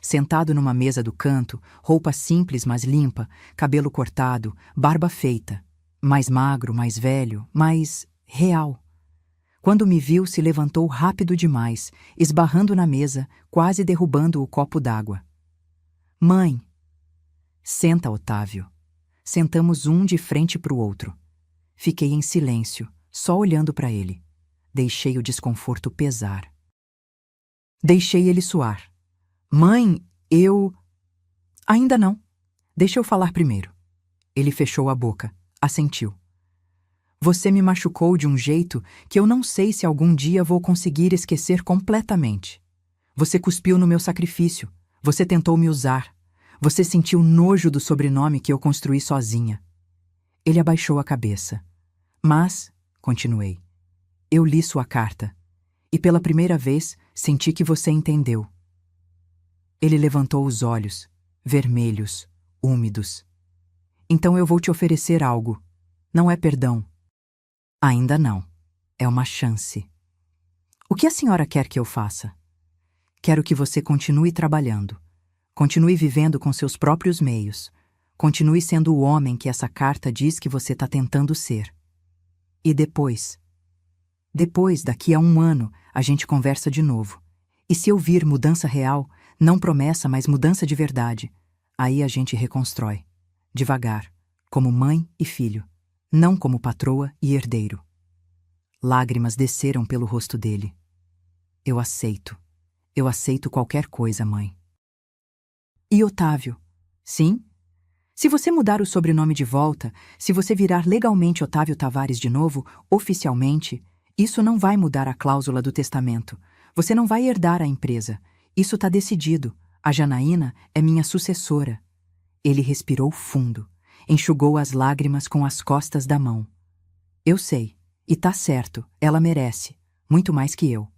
Sentado numa mesa do canto, roupa simples mas limpa, cabelo cortado, barba feita. Mais magro, mais velho, mais real. Quando me viu, se levantou rápido demais, esbarrando na mesa, quase derrubando o copo d'água. Mãe! Senta, Otávio. Sentamos um de frente para o outro. Fiquei em silêncio, só olhando para ele. Deixei o desconforto pesar. Deixei ele suar. Mãe, eu... Ainda não. Deixa eu falar primeiro. Ele fechou a boca, assentiu. Você me machucou de um jeito que eu não sei se algum dia vou conseguir esquecer completamente. Você cuspiu no meu sacrifício. Você tentou me usar. Você sentiu nojo do sobrenome que eu construí sozinha. Ele abaixou a cabeça. Mas, continuei, eu li sua carta. E pela primeira vez senti que você entendeu. Ele levantou os olhos, vermelhos, úmidos. Então eu vou te oferecer algo. Não é perdão. Ainda não. É uma chance. O que a senhora quer que eu faça? Quero que você continue trabalhando. Continue vivendo com seus próprios meios. Continue sendo o homem que essa carta diz que você está tentando ser. E depois? Depois, daqui a 1 ano, a gente conversa de novo. E se eu vir mudança real, não promessa, mas mudança de verdade, aí a gente reconstrói. Devagar, como mãe e filho. Não como patroa e herdeiro. Lágrimas desceram pelo rosto dele. Eu aceito. Eu aceito qualquer coisa, mãe. E Otávio? Sim? Se você mudar o sobrenome de volta, se você virar legalmente Otávio Tavares de novo, oficialmente, isso não vai mudar a cláusula do testamento. Você não vai herdar a empresa. Isso está decidido. A Janaína é minha sucessora. Ele respirou fundo. Enxugou as lágrimas com as costas da mão. Eu sei, e tá certo, ela merece, muito mais que eu.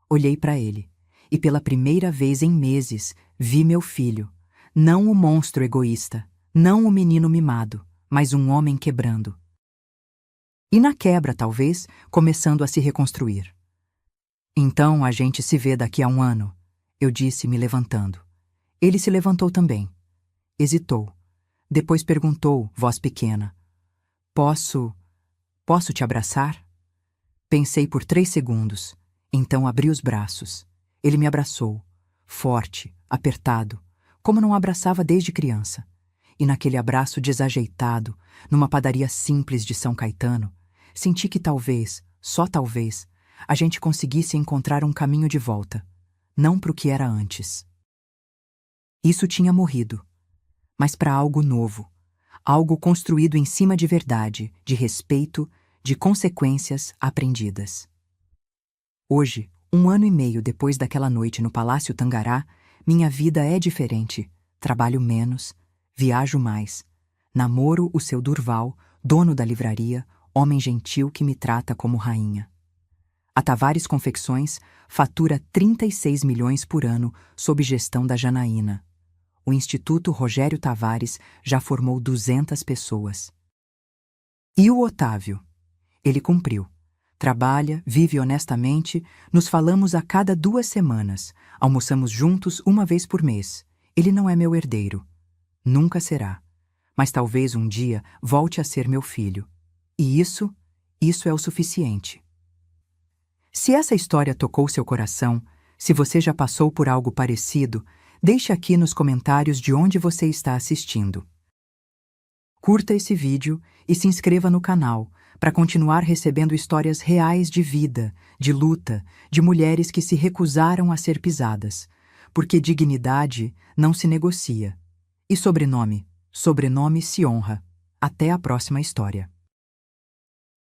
Olhei para ele, e pela primeira vez em meses, vi meu filho. Não o monstro egoísta, não o menino mimado, mas um homem quebrando. E na quebra, talvez, começando a se reconstruir. Então a gente se vê daqui a 1 ano, eu disse, me levantando. Ele se levantou também. Hesitou. Depois perguntou, voz pequena. Posso te abraçar? Pensei por 3 segundos. Então abri os braços. Ele me abraçou. Forte, apertado, como não abraçava desde criança. E naquele abraço desajeitado, numa padaria simples de São Caetano, senti que talvez, só talvez, a gente conseguisse encontrar um caminho de volta. Não para o que era antes. Isso tinha morrido. Mas para algo novo, algo construído em cima de verdade, de respeito, de consequências aprendidas. Hoje, 1 ano e meio depois daquela noite no Palácio Tangará, minha vida é diferente. Trabalho menos, viajo mais. Namoro o seu Durval, dono da livraria, homem gentil que me trata como rainha. A Tavares Confecções fatura 36 milhões por ano sob gestão da Janaína. O Instituto Rogério Tavares já formou 200 pessoas. E o Otávio? Ele cumpriu. Trabalha, vive honestamente, nos falamos a cada 2 semanas, almoçamos juntos 1 vez por mês. Ele não é meu herdeiro. Nunca será. Mas talvez um dia volte a ser meu filho. E isso é o suficiente. Se essa história tocou seu coração, se você já passou por algo parecido, deixe aqui nos comentários de onde você está assistindo. Curta esse vídeo e se inscreva no canal para continuar recebendo histórias reais de vida, de luta, de mulheres que se recusaram a ser pisadas, porque dignidade não se negocia. E sobrenome se honra. Até a próxima história.